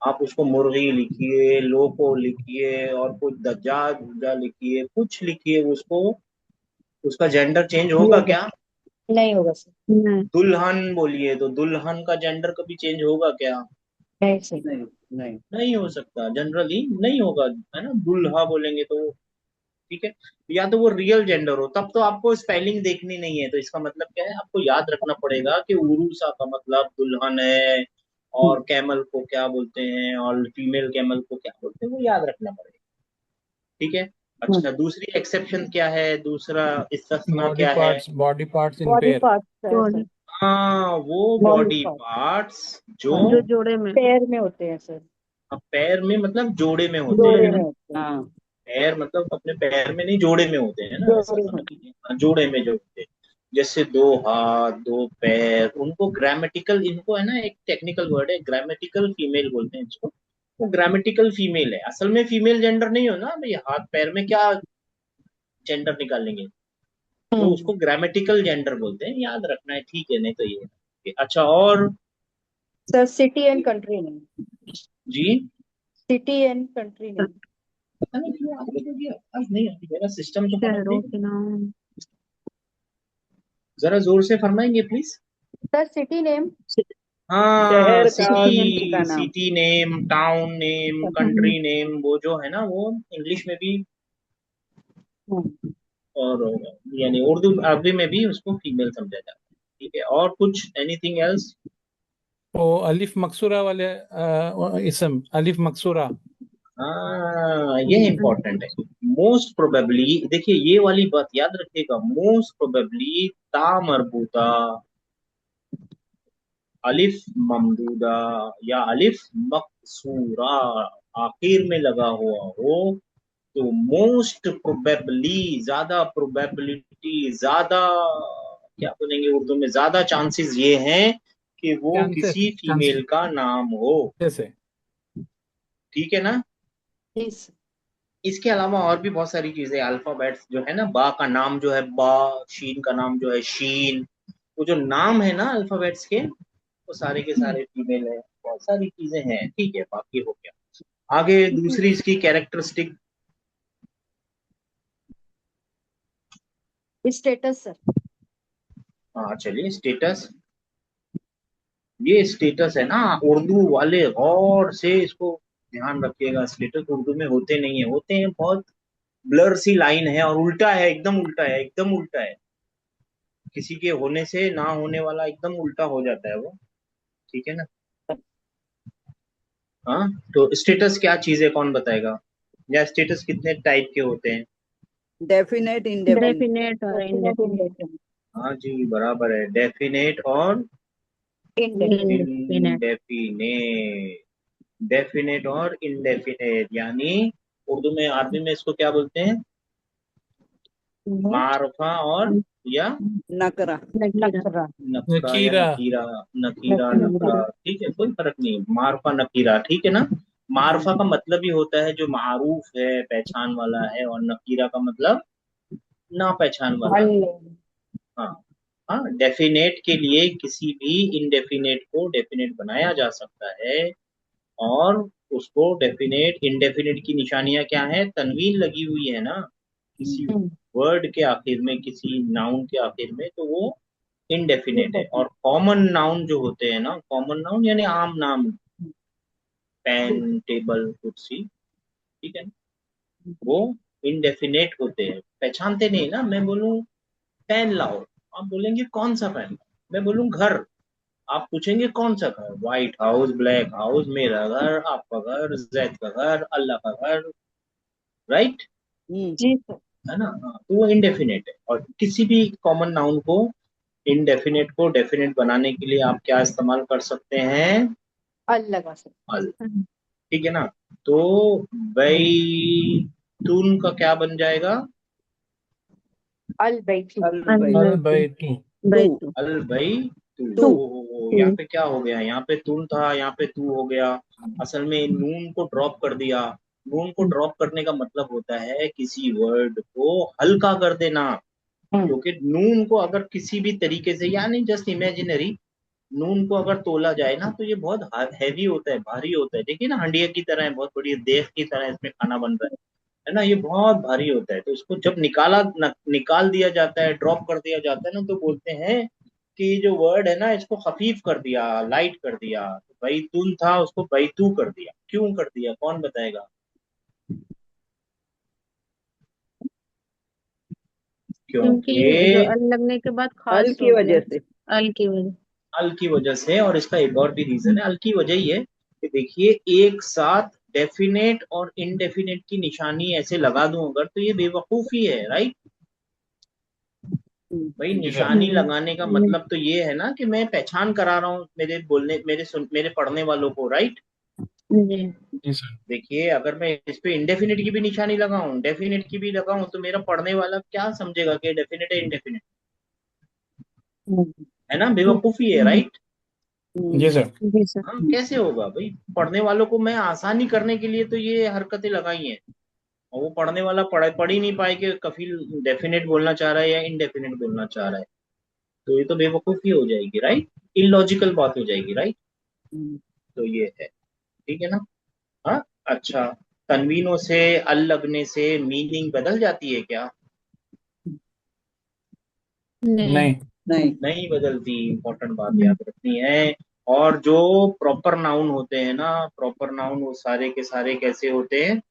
आप उसको मुर्गी लिखिए, लोको लिखिए, और कुछ दज्जा दुज्जा लिखिए, कुछ लिखिए, उसको उसका जेंडर चेंज होगा क्या? नहीं होगा सर। नहीं। दुल्हन बोलिए तो दुल्हन का जेंडर कभी चेंज होगा क्या? नहीं सर। नहीं नहीं हो सकता, जनरली नहीं होगा, है ना। दुल्हा बोलेंगे तो ठीक है। या तो वो रियल जेंडर हो, तब तो आपको स्पेलिंग देखनी नहीं है। तो इसका मतलब क्या है, आपको याद रखना पड़ेगा कि उरूसा का मतलब दुल्हन है, और कैमल को क्या बोलते हैं, और फीमेल कैमल को क्या बोलते हैं, वो याद रखना पड़ेगा। ठीक है। अच्छा, दूसरी एक्सेप्शन क्या है, दूसरा इस्तिस्ना बॉडी क्या है? Parts, body parts in body pair. Part है बॉडी सर। हाँ, वो बॉडी बॉडी पार्ट पार्ट्स जो जो जोड़े में। पैर में होते हैं सर। पैर में, मतलब जोड़े में होते हैं, जोड़े है में ना। होते हैं। हाँ पैर मतलब अपने पैर में नहीं, जोड़े में होते हैं ना, ऐसा जोड़े में। समझ लीजिए। हाँ, जोड़े में जो होते हैं। जैसे दो हाथ, दो पैर, उनको ग्रामेटिकल, इनको है ना, एक टेक्निकल वर्ड है, ग्रामेटिकल फीमेल बोलते हैं इसको। वो ग्रामेटिकल फीमेल है, असल में फीमेल जेंडर नहीं हो ना भाई, हाथ पैर में क्या जेंडर निकालेंगे। तो उसको ग्रामेटिकल जेंडर बोलते हैं, याद रखना है, ठीक है। नहीं तो ये अच्छा। और sir city and country name. जी, सिटी एंड कंट्री नेम। पता नहीं क्यों आपको तो ये आवाज नहीं आती, मेरा सिस्टम तो समझ शहरों नहीं। के नाम। जरा जोर से फरमाएंगे प्लीज। Sir city name. हाँ, शहर का और सिटी, सिटी का नाम। City name, town name, country name, वो जो है ना, वो इंग्लिश में भी, और यानी उर्दू अरबी में भी उसको फीमेल समझा जाता है। ठीक है। और कुछ एनीथिंग एल्स? वो अलिफ मकसूरा वाले इसम, अलिफ मकसूरा। हाँ, ये इम्पोर्टेंट है। मोस्ट प्रोबेबली, देखिए ये वाली बात याद रखिएगा, मोस्ट प्रोबेबली ता मरबूता, अलिफ ममदूदा, या अलिफ मकसूरा आखिर में लगा हुआ हो, तो मोस्ट प्रोबेबली, ज्यादा प्रोबेबिलिटी, ज्यादा क्या बोलेंगे उर्दू में, ज्यादा चांसेस ये हैं कि वो चांसेस, किसी चांसेस फीमेल का नाम हो। जैसे। ठीक है ना। इसके अलावा और भी बहुत सारी चीजें, अल्फाबेट्स जो है ना, बा का नाम जो है बा, शीन का नाम जो है शीन, वो जो नाम है ना अल्फाबेट्स के, वो सारे के सारे फीमेल है। बहुत सारी चीजें हैं, ठीक है, बाकी हो गया। आगे दूसरी इसकी कैरेक्टरिस्टिक। Status sir. हाँ चलिए, स्टेटस। ये स्टेटस है ना, उर्दू वाले गौर से इसको ध्यान रखिएगा। स्टेटस उर्दू में होते नहीं है, होते हैं बहुत ब्लर सी लाइन है, और उल्टा है, एकदम उल्टा है, एकदम उल्टा है। किसी के होने से ना होने वाला एकदम उल्टा हो जाता है वो। ठीक है ना। हाँ, तो स्टेटस क्या चीज है, कौन बताएगा? या स्टेटस कितने टाइप के होते हैं? Definite indefinite. डेफिनेट और इंडेफिनेट। हाँ जी, बराबर है, डेफिनेट और इंडेफिनेट। इनडेफिनेट। डेफिनेट और इनडेफिनेट, यानी उर्दू में, अरबी में इसको क्या बोलते हैं? मारुफा और, या नकरा। नकीरा। नकरा, या नकीरा। नकीरा। नकीरा, नकरा, ठीक है, कोई फर्क नहीं, मारुफा नकीरा, ठीक है ना। मारुफा का मतलब ही होता है जो मारूफ है, पहचान वाला है, और नकीरा का मतलब ना पहचान वाला है। हाँ। हाँ, डेफिनेट के लिए किसी भी इनडेफिनेट को डेफिनेट बनाया जा सकता है। और उसको डेफिनेट, इनडेफिनेट की निशानियां क्या है, तनवीन लगी हुई है ना किसी वर्ड के आखिर में, किसी नाउन के आखिर में, तो वो इनडेफिनेट है। और कॉमन नाउन जो होते हैं ना, कॉमन नाउन यानी आम नाम, पेन, टेबल, कुर्सी, ठीक है, वो इनडेफिनेट होते हैं, पहचानते नहीं ना। मैं बोलूं पेन लाओ, आप बोलेंगे कौन सा पेन? मैं बोलूं घर, आप पूछेंगे कौन सा घर, व्हाइट हाउस, ब्लैक हाउस, मेरा घर, आपका घर, जैद का घर, अल्लाह का घर, राइट, जी सर। है ना। हाँ, तो वो इनडेफिनेट है। और किसी भी कॉमन नाउन को, इनडेफिनेट को डेफिनेट बनाने के लिए आप क्या इस्तेमाल कर सकते हैं? अल लगा सर। अल। ठीक है ना। तो बैतून का क्या बन जाएगा? अल बैतू। अल बैतू। बैतू। अल बई तू। तू। यहाँ पे क्या हो गया, यहाँ पे तुम था, यहाँ पे तू हो गया। असल में नून को ड्रॉप कर दिया। नून को ड्रॉप करने का मतलब होता है किसी वर्ड को हल्का कर देना। क्योंकि नून को अगर किसी भी तरीके से, यानी जस्ट इमेजिनरी, नून को अगर तोला जाए ना तो ये बहुत हैवी होता है, भारी होता है। देखिए ना, हंडिया की तरह है, बहुत बड़ी देख की तरह इसमें खाना बन रहा है ना, ये बहुत भारी होता है। तो इसको जब निकाल दिया जाता है, ड्रॉप कर दिया जाता है ना, तो बोलते हैं कि ये जो वर्ड है ना, इसको खफीफ कर दिया, लाइट कर दिया। तो बैतून था, उसको बैतू कर दिया। क्यों कर दिया, कौन बताएगा? क्योंकि जो क्योंकि अल लगने के बाद अल खास की हो वजह गया। से। अल की वजह। अल की वजह से, और इसका एक और भी रीजन है। अल की वजह ये है कि देखिए, एक साथ डेफिनेट और इनडेफिनेट की निशानी ऐसे लगा दूं अगर, तो ये बेवकूफी है, राइट? भाई जी सर। निशानी लगाने का मतलब तो ये है ना कि मैं पहचान करा रहा हूँ मेरे पढ़ने वालों को, राइट? जी। जी सर। देखिए, अगर मैं इस पे इंडेफिनिट की भी निशानी लगाऊं, डेफिनेट की भी लगाऊं, तो मेरा पढ़ने वाला क्या समझेगा कि डेफिनेट है, इंडेफिनेट है ना? बेवकूफी है, राइट? जी सर। जी सर। हाँ, कैसे होगा भाई? पढ़ने वालों को मैं आसानी करने के लिए तो ये हरकतें लगाई हैं, और वो पढ़ने वाला पढ़ ही नहीं पाए कि कफील डेफिनेट बोलना चाह रहा है या इनडेफिनेट बोलना चाह रहा है। तो ये तो बेवकूफी हो जाएगी, राइट? इलॉजिकल बात हो जाएगी, राइट? तो ये है, ठीक है ना? हाँ। अच्छा, तनवीनों से, अल लगने से मीनिंग बदल जाती है क्या? नहीं। नहीं। नहीं। नहीं बदलती। इंपॉर्टेंट बात याद रखनी है। और जो प्रॉपर नाउन होते हैं ना, प्रॉपर नाउन वो सारे के सारे कैसे होते हैं?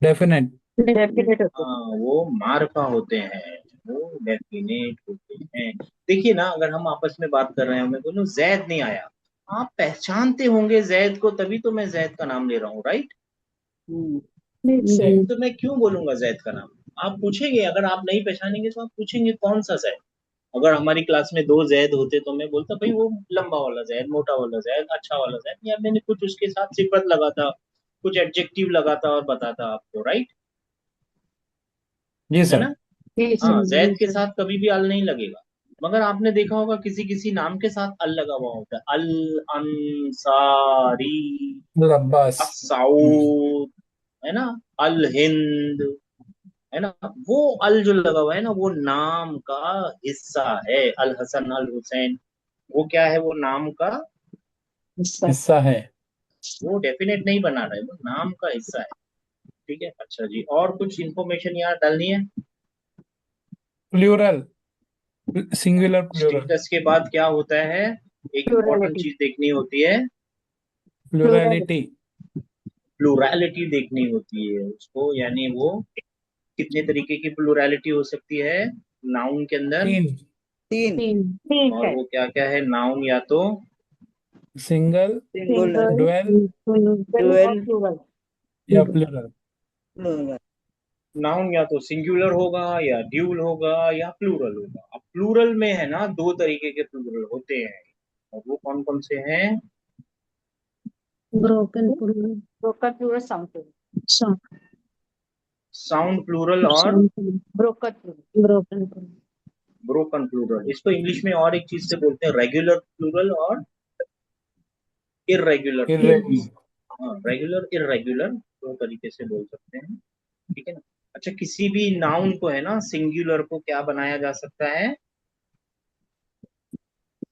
डेफिनेट। डेफिनेट होते हैं। हाँ, वो मार्का होते हैं, वो डेफिनेट होते हैं। देखिए ना, अगर हम आपस में बात कर रहे हैं, मैं बोलूं जैद नहीं आया, आप पहचानते होंगे जैद को, तभी तो मैं जैद का नाम ले रहा हूँ, राइट? जी। तो मैं क्यों बोलूंगा जैद का नाम? आप पूछेंगे, अगर आप नहीं पहचानेंगे तो आप पूछेंगे कौन सा जैद। अगर हमारी क्लास में दो जैद होते तो मैं बोलता भाई वो लंबा वाला जैद, मोटा वाला जैद, अच्छा वाला जैद, या मैंने कुछ उसके साथ सिफत लगाता, कुछ एडजेक्टिव लगाता और बताता आपको, राइट? जी है सर। ना? जी सर। हाँ, जैद जी के सर। साथ कभी भी अल नहीं लगेगा। मगर आपने देखा होगा किसी किसी नाम के साथ अल लगा हुआ होता है, अल अंसारी, अब्बास। असाउद, है ना, अल हिंद, है ना? वो अल जो लगा हुआ है ना, वो नाम का हिस्सा है। अल हसन, अल हुसैन, वो क्या है? वो नाम का, हिस्सा है। वो डेफिनेट नहीं बना रहा है, वो नाम का हिस्सा है। ठीक है, अच्छा जी, और कुछ इंफॉर्मेशन यहाँ डालनी है? प्लूरल। Singular plural. स्टेटस के बाद क्या होता है? एक इम्पोर्टेंट प्लूरलिटी। चीज देखनी होती है, प्लूरलिटी। प्लूरैलिटी देखनी होती है उसको, यानी वो कितने तरीके की प्लूरैलिटी हो सकती है नाउन के अंदर? तीन। तीन। तीन। ठीक और है। वो क्या क्या है? नाउन या तो सिंगल। सिंगुलर। डुअल। सिंगल और डुअल। प्लूरल। या प्लूरल। प्लूरल। नाउन या तो सिंगुलर होगा, या ड्यूल होगा, या प्लूरल होगा। अब प्लूरल में है ना, दो तरीके के प्लूरल होते हैं, और वो कौन कौन से हैं? Broken plural. Broken plural, sound plural. Soft. Sound plural और broken plural. Broken plural. Broken plural. इसको इंग्लिश में और एक चीज से बोलते हैं, रेगुलर प्लूरल और इर्रेगुलर प्लूरल। इर्रेगुलर। हाँ, रेगुलर इर्रेगुलर दो तरीके से बोल सकते हैं, ठीक है ना? अच्छा, किसी भी नाउन को है ना, सिंगुलर को क्या बनाया जा सकता है?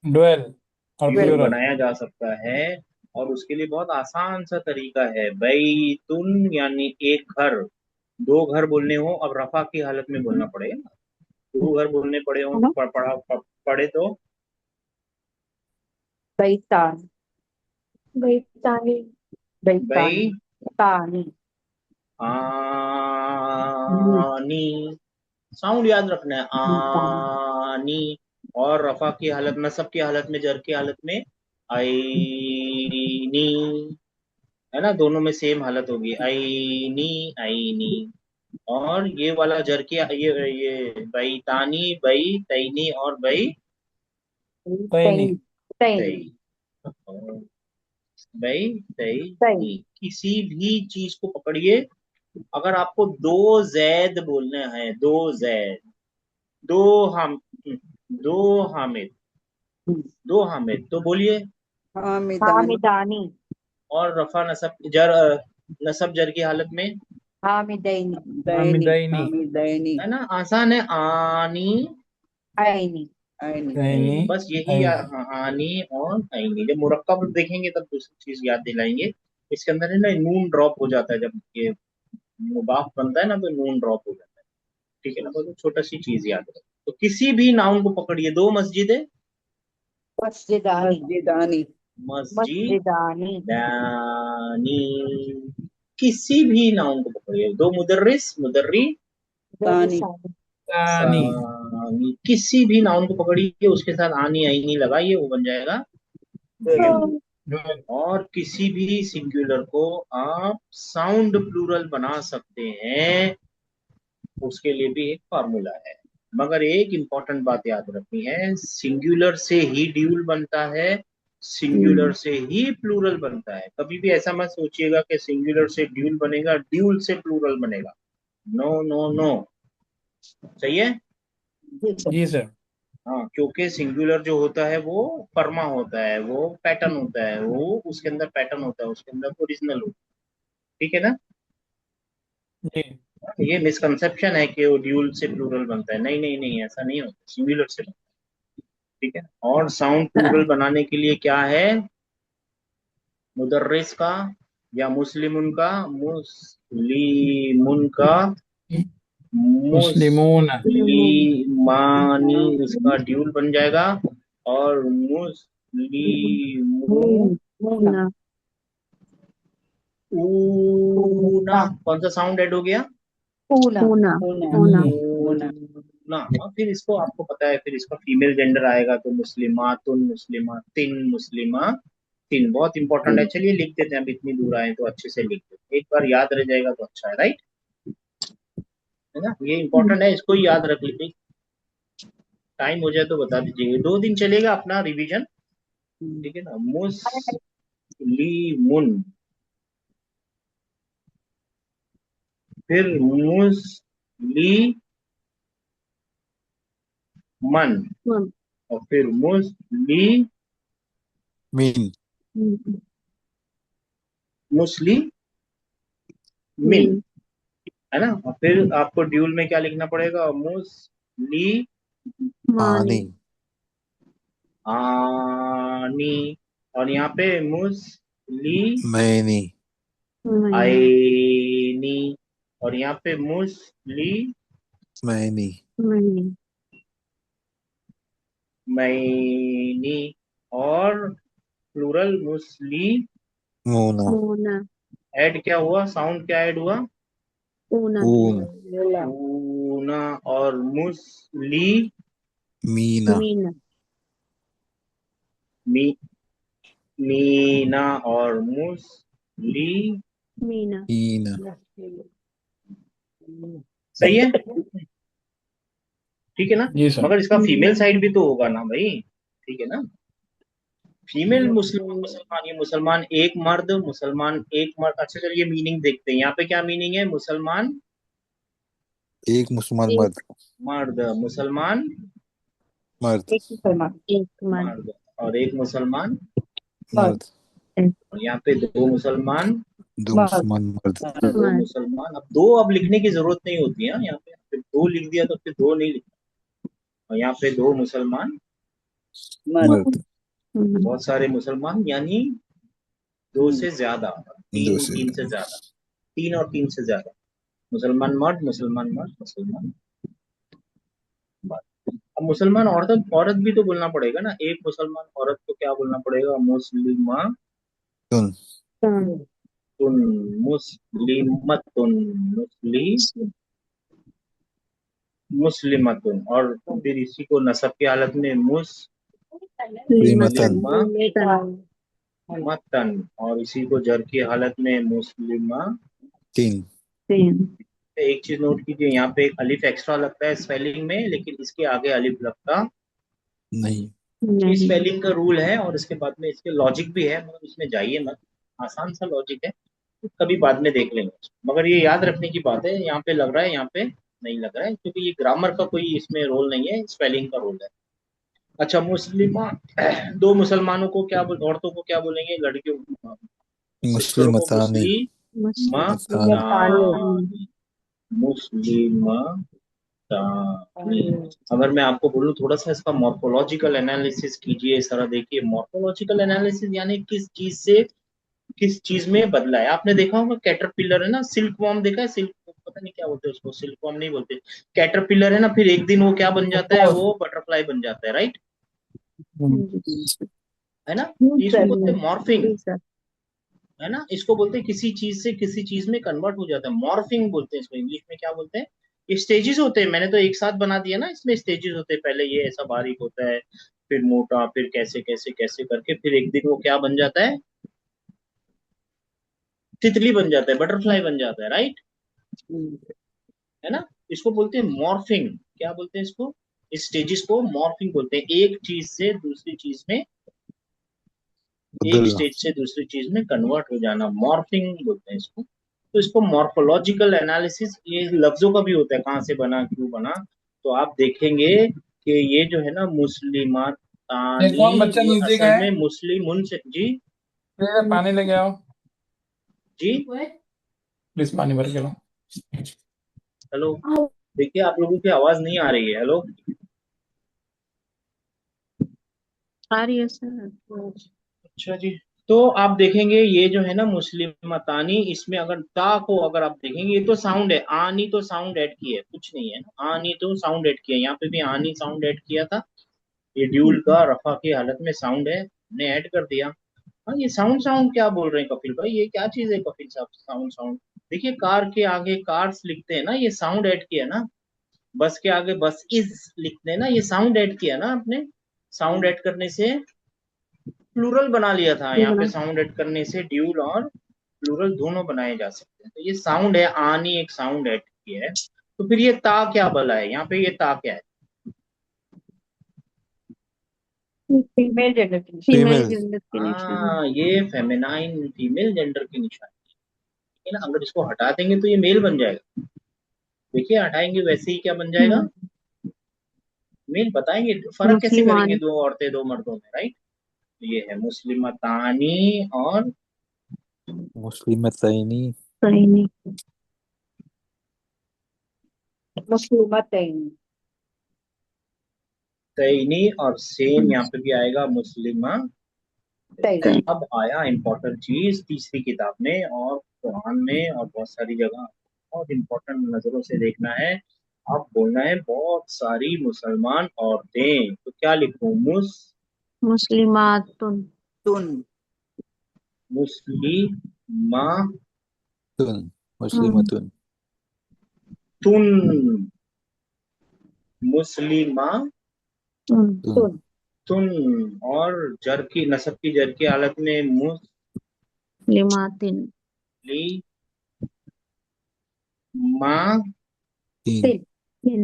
डुअल और ड्यूल प्लूरल। बनाया जा सकता है। और उसके लिए बहुत आसान सा तरीका है, बैतुन, यानी एक घर। दो घर बोलने हो, अब रफा की हालत में बोलना पड़ेगा ना, दो घर बोलने पड़े हो तो पढ़े तो बैतान। बैतानी। बैतानी। भाई तानी। आनी, साउंड याद रखना है, आनी। और रफा की हालत, नसब की हालत में, जर की हालत में आईनी, है ना? दोनों में सेम हालत होगी, आईनी, आईनी। और ये वाला जर की, ये बैतानी, बई तैनी, और बई तैनी। तैनी। तैनी। तई, और बई तैनी। तैनी। किसी भी चीज को पकड़िए, अगर आपको दो जैद बोलने हैं, दो जैद, दो हम दो हामिद, दो हामिद, तो बोलिए। हामिदानी। हामिदानी। और रफा नसब जर, नसब जर की हालत में, हामिदैनी। दैनी। हामिदैनी। हामिदैनी। है ना, आसान है। आनी, आइनी। आइनी। दैनी। बस यही हाँ, आनी और आईनी। जब मुरक्कब देखेंगे तब दूसरी चीज याद दिलाएंगे। इसके अंदर है ना, नून ड्रॉप हो जाता है जब ये मुबाफ बनता है ना, तो नून ड्रॉप हो जाता है। ठीक है ना, तो छोटा सी चीज याद रखो। तो किसी भी नाउन को पकड़िए, दो मस्जिदें, मस्जिदानी। मस्जिदानी। मस्जिदानी, मस्जिदानी। किसी भी नाउन को पकड़िए। दो मुदर्रिस, मुदर्री, तानी। दरिसानी। तानी। सानी, किसी भी नाउन को पकड़िए, उसके साथ आनी आईनी लगाइए, वो बन जाएगा गुड। ड्यूल। और किसी भी सिंगुलर को आप साउंड प्लूरल बना सकते हैं, उसके लिए भी एक फार्मूला है। मगर एक इंपॉर्टेंट बात याद रखनी है, सिंगुलर से ही ड्यूल बनता है, सिंगुलर से ही प्लूरल बनता है। कभी भी ऐसा मत सोचिएगा कि सिंगुलर से ड्यूल बनेगा, ड्यूल से प्लूरल बनेगा। No no no. सही है। जी सर। जी सर। हाँ, क्योंकि सिंगुलर जो होता है वो फर्मा होता है, वो पैटर्न होता है, वो उसके अंदर पैटर्न होता है, उसके अंदर ओरिजिनल होता है। ठीक है ना। जी। ये मिसकंसेप्शन है कि वो ड्यूल से प्लूरल बनता है। नहीं नहीं नहीं, ऐसा नहीं होता, सिंगुलर से बनता है। ठीक है। और साउंड प्लूरल बनाने के लिए क्या है, मुदर्रिस का या मुस्लिमुन का, मुस्लिमुन का, मुस्लिमून। मुस्लिमानी, उसका ड्यूल बन जाएगा। और मुस्लिमू, मूना। ऊना, कौन सा साउंड ऐड हो गया, ऊना। ऊना। ऊना। ऊना। ऊना। ऊना। हाँ, फिर इसको आपको पता है, फिर इसका फीमेल जेंडर आएगा तो मुस्लिमातुन, मुस्लिमातिन, मुस्लिमातिन। बहुत इंपॉर्टेंट है। चलिए लिख देते हैं, अब इतनी दूर आए तो अच्छे से लिख देते हैं, एक बार याद रह जाएगा तो अच्छा है, राइट। है ना, ये इंपॉर्टेंट है, इसको ही याद रख लीजिए। टाइम हो जाए तो बता दीजिए, 2 दिन चलेगा अपना रिवीजन। ठीक है ना। मुस्लिमुन, फिर मुस्लिमन, वन। और फिर मुस्लिमिन, हम्म, मुस्लिमिन, मीन। है ना। और फिर आपको ड्यूल में क्या लिखना पड़ेगा, मुस्लिमानी, मानी। और यहाँ पे मुस्लिमाइनी, मैनी। और यहाँ पे मैनी। मुस्लिमैनी, और प्लूरल मुस्लिम। ऊना। ऐड क्या हुआ, साउंड क्या ऐड हुआ, ऊना। ऊला। ऊना। और मुस्लिम, मीना। मी, मीना, और मुस्लिम। मीना। सही है। ठीक है ना। जी सर। मगर इसका फीमेल साइड भी तो होगा ना भाई। ठीक है ना। फीमेल मुस्लिम, मुसलमान, ये मुसलमान एक मर्द, मुसलमान एक मर्द। अच्छा चलिए मीनिंग देखते हैं, यहाँ पे क्या मीनिंग है, मुसलमान एक मर्द, मुसलमान एक मुसलमान। एक मर्द। मर्द, और एक मुसलमान। मर्द। और यहाँ पे दो मुसलमान, मर्द। दो मुसलमान। अब दो अब लिखने की जरूरत नहीं होती है यहाँ पे, फिर दो लिख दिया तो फिर दो नहीं लिखना। और यहाँ पे दो मुसलमान, मर्द। बहुत सारे मुसलमान, यानी दो से ज्यादा, तीन, तीन से ज्यादा, तीन और तीन से ज्यादा। मुसलमान मर्द, मुसलमान मर्द, मुसलमान मर्द। अब मुसलमान औरत, औरत भी तो बोलना पड़ेगा ना। एक मुसलमान औरत को क्या बोलना पड़ेगा, मुस्लिमा तुन, मुस्लिमतुन, मुस्लिमतुन। और फिर इसी को नसब की हालत में मुस्लिमतन, और इसी को जर की हालत में मुस्लिमा। एक चीज नोट कीजिए, यहाँ पे एक अलिफ एक्स्ट्रा लगता है स्पेलिंग में, लेकिन इसके आगे अलिफ लगता। ये स्पेलिंग का रूल है, और इसके बाद में इसके लॉजिक भी है, मगर उसमें जाइए मत। आसान सा लॉजिक है, कभी बाद में देख लेंगे। मगर ये याद रखने की बात है, यहाँ पे लग रहा है, यहाँ पे नहीं लग रहा है, क्योंकि ये ग्रामर का कोई इसमें रोल नहीं है, स्पेलिंग का रोल है। अच्छा, मुस्लिमा, दो मुसलमानों को क्या औरतों को क्या बोलेंगे, लड़कियों सिस्टरों को मुस्लिमतानी मुस्लिमा मुस्लिम तानी मुस्लिमा। अगर मैं आपको बोलूं थोड़ा सा इसका मॉर्फोलॉजिकल एनालिसिस कीजिए, इस तरह देखिए, मॉर्फोलॉजिकल एनालिसिस यानी किस चीज से किस चीज में बदला है। आपने देखा होगा कैटरपिलर है ना, सिल्क वॉर्म देखा है, सिल्क, पता नहीं क्या बोलते हैं उसको, सिल्क वॉर्म नहीं बोलते, कैटरपिलर है ना, फिर एक दिन वो क्या बन जाता है, वो बटरफ्लाई बन जाता है, राइट, है ना। इसको बोलते हैं मॉर्फिंग, जी सर। है ना, इसको बोलते हैं किसी चीज से किसी चीज में कन्वर्ट हो जाता है, मॉर्फिंग बोलते हैं इसको, इंग्लिश में क्या बोलते हैं। ये स्टेजेस होते हैं, मैंने तो एक साथ बना दिया ना, इसमें स्टेजेस होते हैं, पहले ये ऐसा बारीक होता है, फिर मोटा, फिर कैसे कैसे कैसे करके, फिर एक दिन वो क्या बन जाता है, तितली बन जाता है, बटरफ्लाई बन जाता है, राइट, है ना। इसको बोलते हैं मॉर्फिंग, क्या बोलते हैं इसको, इस स्टेजेस को मॉर्फिंग बोलते हैं, एक चीज से दूसरी चीज में, एक अब्दुल्ला स्टेज से दूसरी चीज में कन्वर्ट हो जाना, मॉर्फिंग बोलते हैं इसको। तो इसको मॉर्फोलॉजिकल एनालिसिस, ये लफ्जों का भी होता है, कहाँ से बना, क्यों बना, तो आप देखेंगे कि ये जो है ना, ये मुस्लिमातानी, कौन बच्चा ये नीचे असल गए? में मुस्लिमुन से, जी पानी लेके आओ जी, प्लीज, पानी भर के लाओ। हेलो, देखिए आप लोगों की आवाज नहीं आ रही है, हेलो, आ रही है सर। अच्छा जी। तो आप देखेंगे ये जो है ना, मुस्लिमतानी, इसमें अगर ता को अगर आप देखेंगे, ये तो साउंड है, आनी तो साउंड ऐड की है, कुछ नहीं है ना, आनी तो साउंड ऐड किया है, यहाँ पे भी आनी साउंड ऐड किया था, ये ड्यूल का रफा की हालत में साउंड है, हमने ऐड कर दिया। हाँ, ये साउंड साउंड क्या बोल रहे हैं कपिल भाई, ये क्या चीज है कपिल साहब, साउंड साउंड, देखिए कार के आगे कार्स लिखते हैं ना, ये साउंड ऐड किया ना, बस के आगे बस इज लिखते हैं ना, ये साउंड ऐड किया ना आपने, साउंड ऐड करने से प्लूरल बना लिया था, यहाँ पे साउंड ऐड करने से ड्यूल और प्लूरल दोनों बनाए जा सकते हैं, तो ये साउंड है, आनी एक साउंड ऐड किया है, तो फिर ये ता क्या भला है, यहाँ पे ये ता क्या है, फीमेल जेंडर की फीमेल फीमेल जेंडर की निशानी। हाँ, ये फेमिनाइन फीमेल जेंडर की निशानी है ना, अगर इसको हटा देंगे तो ये मेल बन जाएगा, देखिए हटाएंगे वैसे ही क्या बन जाएगा, मेल, बताएंगे फर्क कैसे करेंगे मुस्लिमान। दो औरतें दो मर्दों में, राइट, तो ये है मुस्लिमतानी और मुस्लिमतैनी सही नहीं। मुस्लिमतैन तैनी, और सेम यहाँ पे भी आएगा मुस्लिमा। तैन अब आया इम्पोर्टेंट चीज तीसरी किताब में और कुरान में और बहुत सारी जगह, बहुत इम्पोर्टेंट नजरों से देखना है। अब बोलना है बहुत सारी मुसलमान औरतें, तो क्या लिखूं, मुस्लिमातुन। तुन मुस्लिमातुन, मुस्लिमतुन मुस्लिमातुन, तुन। तुन और जर की, नसब की जर की हालत में लिमातिन। मुस्लिमा, तीन तिन तिन।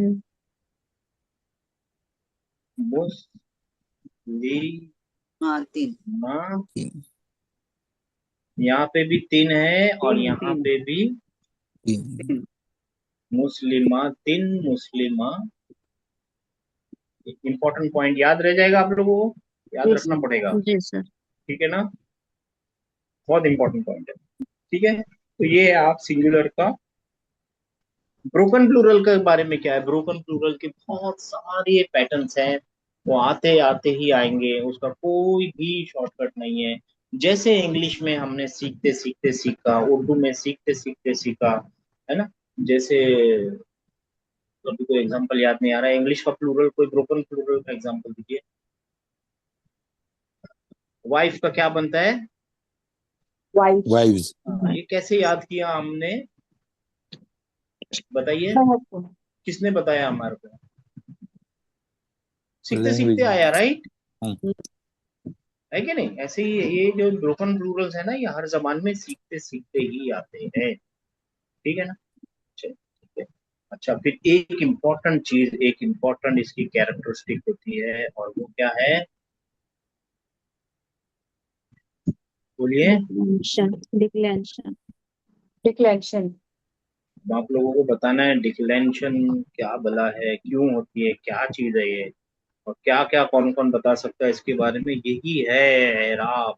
मुस्लिमा, हाँ तीन तीन यहाँ पे भी तीन है और तीन यहाँ तीन पे भी तीन तीन मुस्लिमा, तीन मुस्लिमा। इंपॉर्टेंट पॉइंट याद रह जाएगा आप लोगों को, याद जी रखना सर पड़ेगा, जी सर। ठीक है ना, बहुत इंपॉर्टेंट पॉइंट है, ठीक है। तो ये है आप सिंगुलर का। ब्रोकन प्लूरल के बारे में क्या है, ब्रोकन प्लूरल के बहुत सारे पैटर्न्स हैं, वो आते आते ही आएंगे, उसका कोई भी शॉर्टकट नहीं है। जैसे इंग्लिश में हमने सीखते सीखते सीखा, उर्दू में सीखते सीखते सीखा, है ना, जैसे अभी कोई एग्जांपल याद नहीं आ रहा है, इंग्लिश का प्लूरल, कोई ब्रोकन प्लूरल का एग्जांपल दीजिए। वाइफ का क्या बनता है, वाइफ वाइव्स ये कैसे याद किया हमने, बताइए, किसने बताया हमारे को, सीखते सीखते लैंग्वेज आया, राइट, हाँ है कि नहीं, ऐसे ही ये जो ब्रोकन प्लूरल्स है ना, ये हर जबान में सीखते सीखते ही आते हैं, ठीक है ना, चलिए, ठीक है। अच्छा, फिर एक इम्पोर्टेंट चीज, एक इम्पोर्टेंट इसकी कैरेक्टरिस्टिक होती है, और वो क्या है, बोलिए, डिक्लेरेशन। डिक्लेरेशन। डिक्लेरेशन आप लोगों को बताना है डिक्लेंशन क्या भला है, क्यों होती है, क्या चीज है ये, और क्या क्या कौन कौन बता सकता है इसके बारे में। यही है राब,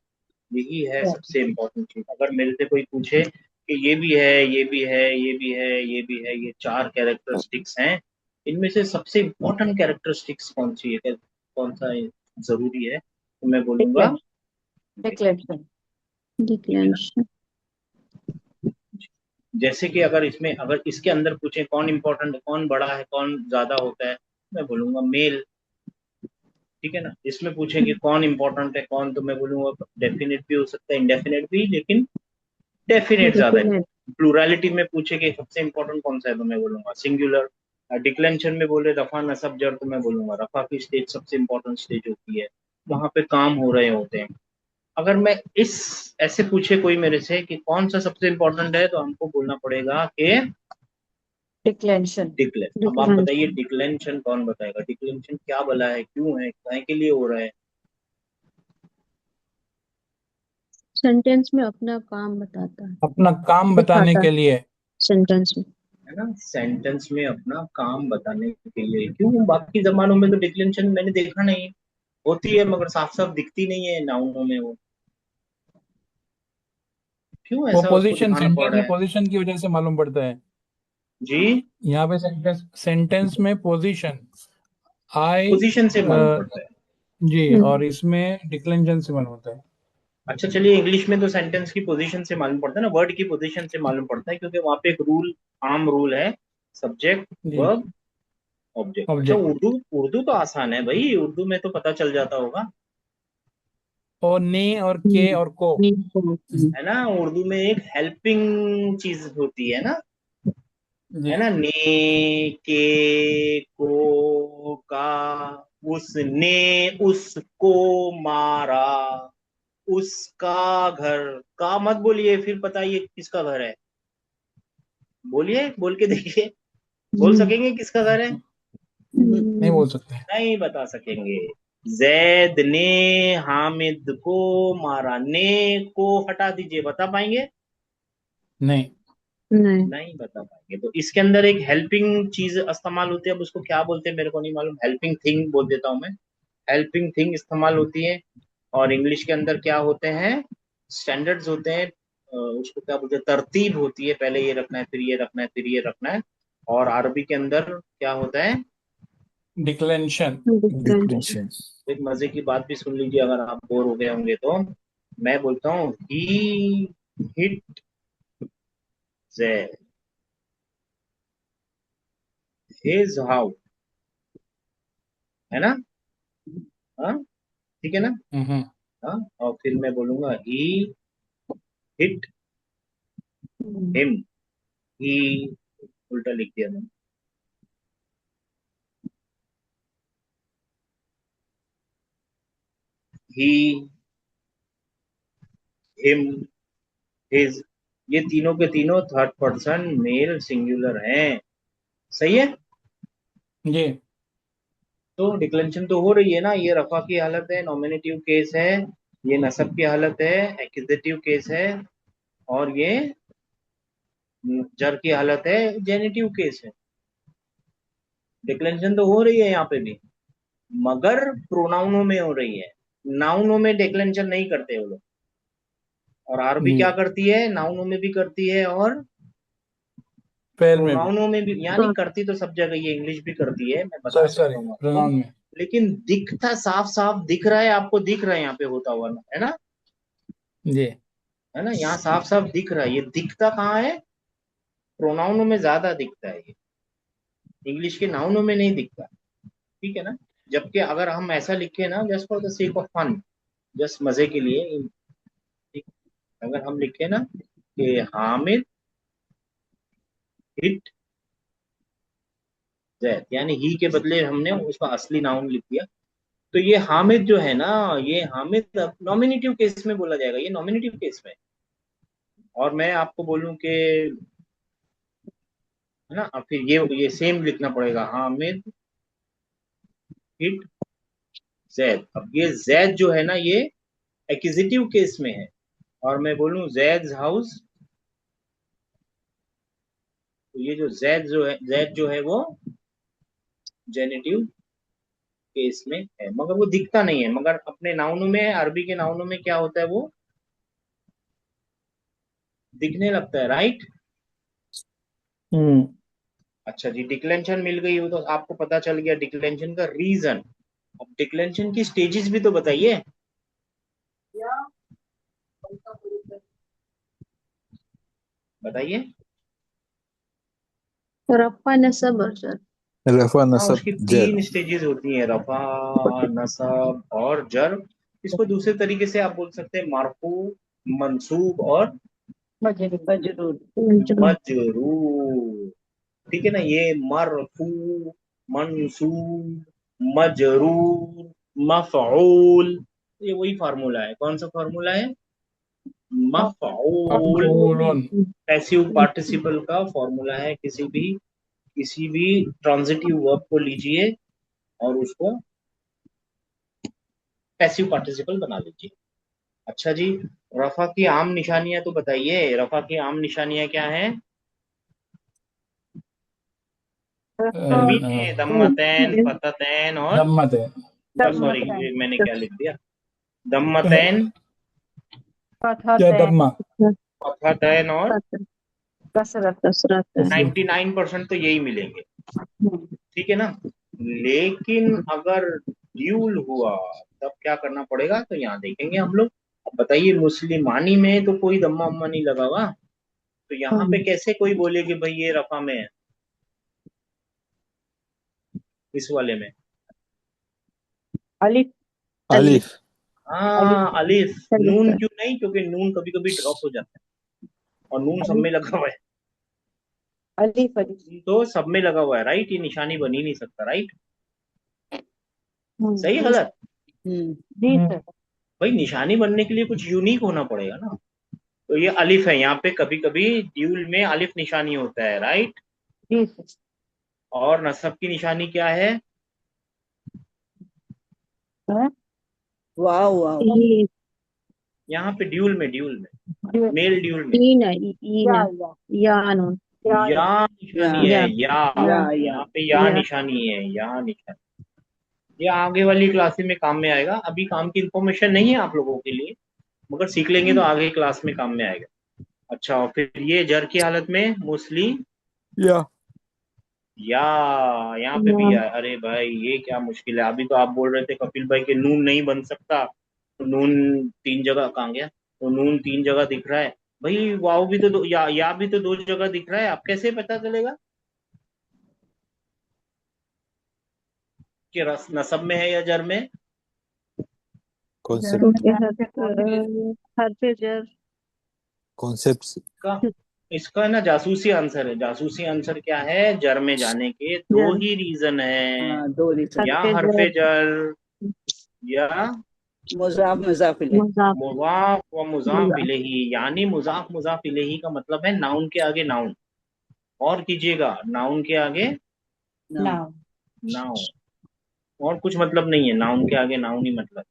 यही है सबसे इम्पोर्टेंट चीज। अगर मेरे से कोई पूछे कि ये भी है, ये भी है, ये भी है, ये भी है, ये चार कैरेक्टरिस्टिक्स हैं, इनमें से सबसे इम्पोर्टेंट कैरेक्टरिस्टिक्स कौन सी है, कौन सा जरूरी है, तो मैं बोलूंगा डिक्लेरेशन। डिक्लेरेशन। जैसे कि अगर इसमें, अगर इसके अंदर पूछे कौन इम्पोर्टेंट है, कौन बड़ा है, कौन ज्यादा होता है, मैं बोलूंगा मेल। ठीक है ना। इसमें पूछे कि कौन इम्पोर्टेंट है कौन, तो मैं बोलूंगा डेफिनेट भी हो सकता है, इंडेफिनेट भी, लेकिन डेफिनेट ज्यादा है। डेफिनेट। प्लूरलिटी में पूछे कि सबसे इम्पोर्टेंट कौन सा है, तो मैं बोलूंगा सिंगुलर। डिक्लेंशन में बोले रफा नसब जर, तो मैं बोलूंगा रफा की स्टेज सबसे इम्पोर्टेंट स्टेज होती है, वहां पे काम हो रहे होते हैं। अगर मैं इस ऐसे पूछे कोई मेरे से कि कौन सा सबसे इम्पोर्टेंट है, तो हमको बोलना पड़ेगा कि डिक्लेरेशन। डिक्लेर। अब आप बताइए डिक्लेरेशन। डिक्लेंशन कौन बताएगा, डिक्लेंशन क्या भला है, क्यों है, काहे के लिए हो रहा है। सेंटेंस में अपना काम बताता है, अपना काम बताने दिखाता है के लिए। सेंटेंस में। है ना, सेंटेंस में अपना काम बताने के लिए। क्यों, बाकी जमानों में तो डिक्लेंशन मैंने देखा नहीं, होती है मगर साफ साफ दिखती नहीं है नाउनों में वो, क्यों वो ऐसा उसको पोजीशन, दिखाना पड़ सेंटेंस रहा में है। पोजीशन की वजह से मालूम पड़ता है। जी, यहाँ पे सेंटेंस, सेंटेंस में पोजीशन आई, पोजीशन से मालूम पड़ता है। जी, हम्म। और इसमें डिक्लेंशन से मालूम होता है। अच्छा चलिए, इंग्लिश में तो सेंटेंस की पोजीशन से मालूम पड़ता है ना, वर्ड की पोजीशन से मालूम पड़ता है, क्योंकि वहां पे एक रूल, आम रूल है, सब्जेक्ट जी, वर्ब ऑब्जेक्ट। अच्छा, ऑब्जेक्ट। उर्दू, उर्दू तो आसान है भाई, उर्दू में तो पता चल जाता होगा, और ने और के और को। है ना। उर्दू में एक हेल्पिंग चीज होती है ना, जी, है ना, ने, के, को, का, उसने उसको मारा, उसका घर। का मत बोलिए, फिर बताइए किसका घर है, बोलिए, बोल के देखिए, बोल सकेंगे किसका घर है। नहीं बोल सकते। नहीं बता सकेंगे। जैद ने हामिद को मारा, ने को हटा दीजिए, बता पाएंगे। नहीं। नहीं। नहीं बता पाएंगे। तो इसके अंदर एक हेल्पिंग चीज इस्तेमाल होती है, अब उसको क्या बोलते हैं मेरे को नहीं मालूम, हेल्पिंग थिंग बोल देता हूँ मैं, हेल्पिंग थिंग इस्तेमाल होती है। और इंग्लिश के अंदर क्या होते हैं, स्टैंडर्ड्स होते हैं, उसको क्या बोलते हैं, तरतीब होती है, पहले ये रखना है, फिर ये रखना है, फिर ये रखना है। और अरबी के अंदर क्या होता है। डिक्लेंशन। डिक्लेरेशन। डिक्लेरेशन। एक मजे की बात भी सुन लीजिए, अगर आप बोर हो गए होंगे तो। मैं बोलता हूँ ही हिट जेड हिज हाउ, है ना। हाँ, ठीक है ना। हम्म। हाँ, और फिर मैं बोलूंगा ही हिट हिम, ही, उल्टा लिख दिया मैंने, ही, हिम, हिज, ये तीनों के तीनों थर्ड पर्सन मेल सिंगुलर हैं। सही है। जी। तो डिक्लेंशन तो हो रही है ना, ये रफा की हालत है, नॉमिनेटिव केस है, ये नसब की हालत है, एक्यूजेटिव केस है, और ये जर की हालत है, जेनिटिव केस है। डिक्लेंशन तो हो रही है यहाँ पे भी, मगर प्रोनाउनों में हो रही है, नाउनों में डिक्लेंशन नहीं करते वो लोग। और आरबी जी, क्या करती है, नाउनों में भी करती है और फेल में भी। प्रोनाउनों में भी, यानी करती तो सब जगह, ये इंग्लिश भी करती है, मैं बता सॉरी सकता सॉरी, हूँ आपको। प्रोनाउन में। लेकिन दिखता साफ साफ दिख रहा है, आपको दिख रहा है यहाँ पे होता हुआ ना, है ना, जी, है ना, यहाँ साफ साफ दिख रहा है। ये दिखता कहाँ है, प्रोनाउनों में ज्यादा दिखता है ये, इंग्लिश के नाउनों में नहीं दिखता। ठीक है ना। जबकि अगर हम ऐसा लिखे ना, just for the sake of fun, just मजे के लिए, ठीक, अगर हम लिखे ना कि हामिद हिट जैद, यानी ही के बदले हमने उसका असली नाउन लिख दिया, तो ये हामिद जो है ना, ये हामिद नॉमिनेटिव केस में बोला जाएगा, ये नॉमिनेटिव केस में। और मैं आपको बोलूं कि, है ना, अब फिर ये सेम लिखना पड़ेगा, हामिद हिट जैद। अब ये जैद जो है ना, ये एक्विजिटिव केस में है, और मैं बोलूं जैद हाउस, तो ये जो जेड जो है वो जेनेटिव केस में है, मगर वो दिखता नहीं है। मगर अपने नाउनों में, अरबी के नाउनों में क्या होता है, वो दिखने लगता है, राइट। हम्म अच्छा जी, डिक्लेंशन मिल गई हो तो आपको पता चल गया डिक्लेंशन का रीजन। अब डिक्लेंशन की स्टेजेस भी तो बताइए। बताइए। रफ़ा नसब और जर। रफा हाँ, नसब उसकी जर। 3 स्टेजेस होती हैं, रफा, नसब और जर। इसको दूसरे तरीके से आप बोल सकते हैं मरफू, मंसूब और मजरूर। मजरूर। ठीक है ना, ये मरफू, मंसूब, मजरूर, मफऊल, ये वही फार्मूला है। कौन सा फार्मूला है? मफऊल। मफऊलन। पैसिव पार्टिसिपल का फॉर्मूला है। किसी भी ट्रांजिटिव वर्ब को लीजिए और उसको पैसिव पार्टिसिपल बना लीजिए। अच्छा जी, रफा की आम निशानियां तो बताइए। रफा की आम निशानियां क्या हैं? तनवीन है, दम्मतैन, फततैन और दम्मत है। सॉरी, मैंने क्या लिख दिया, दम्मतैन, क्या दम्मा? फततैन और कसरत। कसरत। 99% तो यही मिलेंगे। ठीक है ना। लेकिन अगर ड्यूल हुआ तब क्या करना पड़ेगा, तो यहाँ देखेंगे हम लोग। अब बताइए, मुस्लिमानी में तो कोई दम्मा उम्मा नहीं लगा हुआ, तो यहाँ पे कैसे कोई बोले कि भाई ये रफा में है, इस वाले में? अलिफ। अलिफ। हाँ, अलिफ। नून अलिफ। क्यों नहीं? क्योंकि नून कभी कभी ड्रॉप हो जाता है, और नून सब में लगा हुआ है। अलिफ। नून तो सब में लगा हुआ है, राइट। ये निशानी बन ही नहीं सकता, राइट। सही है, गलत? जी सर। भाई निशानी बनने के लिए कुछ यूनिक होना पड़ेगा ना। तो ये अलिफ है, यहाँ पे कभी कभी ड्यूल में अलिफ निशानी होता है, राइट। जी सर। और नसब की निशानी क्या है? वाह वाह। ये यहाँ पे ड्यूल में मेल ड्यूल में ईन है, ईन है। या नून। या निशानी है, या या। या यहाँ पे या या निशानी है, या निशानी। ये आगे वाली क्लास में काम में आएगा। अभी काम की इंफॉर्मेशन नहीं है आप लोगों के लिए, मगर सीख लेंगे तो आगे क्लास में काम में आएगा। अच्छा, और फिर ये जर की हालत में मुस्लिम या। या, यहाँ पे भी है। अरे भाई ये क्या मुश्किल है। अभी तो आप बोल रहे थे कपिल भाई के नून नहीं बन सकता, तो नून 3 जगह कहाँ गया? तो नून 3 जगह दिख रहा है भाई। वाव भी तो या भी तो 2 जगह दिख रहा है। आप कैसे पता चलेगा कि नसब में है या जर में? कॉन्सेप्ट। क्योंकि हर पे जर। कॉन्सेप्ट। का इसका ना जासूसी आंसर है। जासूसी आंसर क्या है? जर में जाने के दो जर। ही रीजन है, दो रीजन। या हरफे हरफे जर। जर, या मुजाफ मुजाफ इलैह। मुजाफ। मुजाफ व मुजाफ मुजाफ। इलेही। यानी मुजाफ मुजाफ इलेही का मतलब है नाउन के आगे नाउन। और कीजिएगा, नाउन के आगे नाम। नाउन, और कुछ मतलब नहीं है। नाउन के आगे नाउन ही मतलब।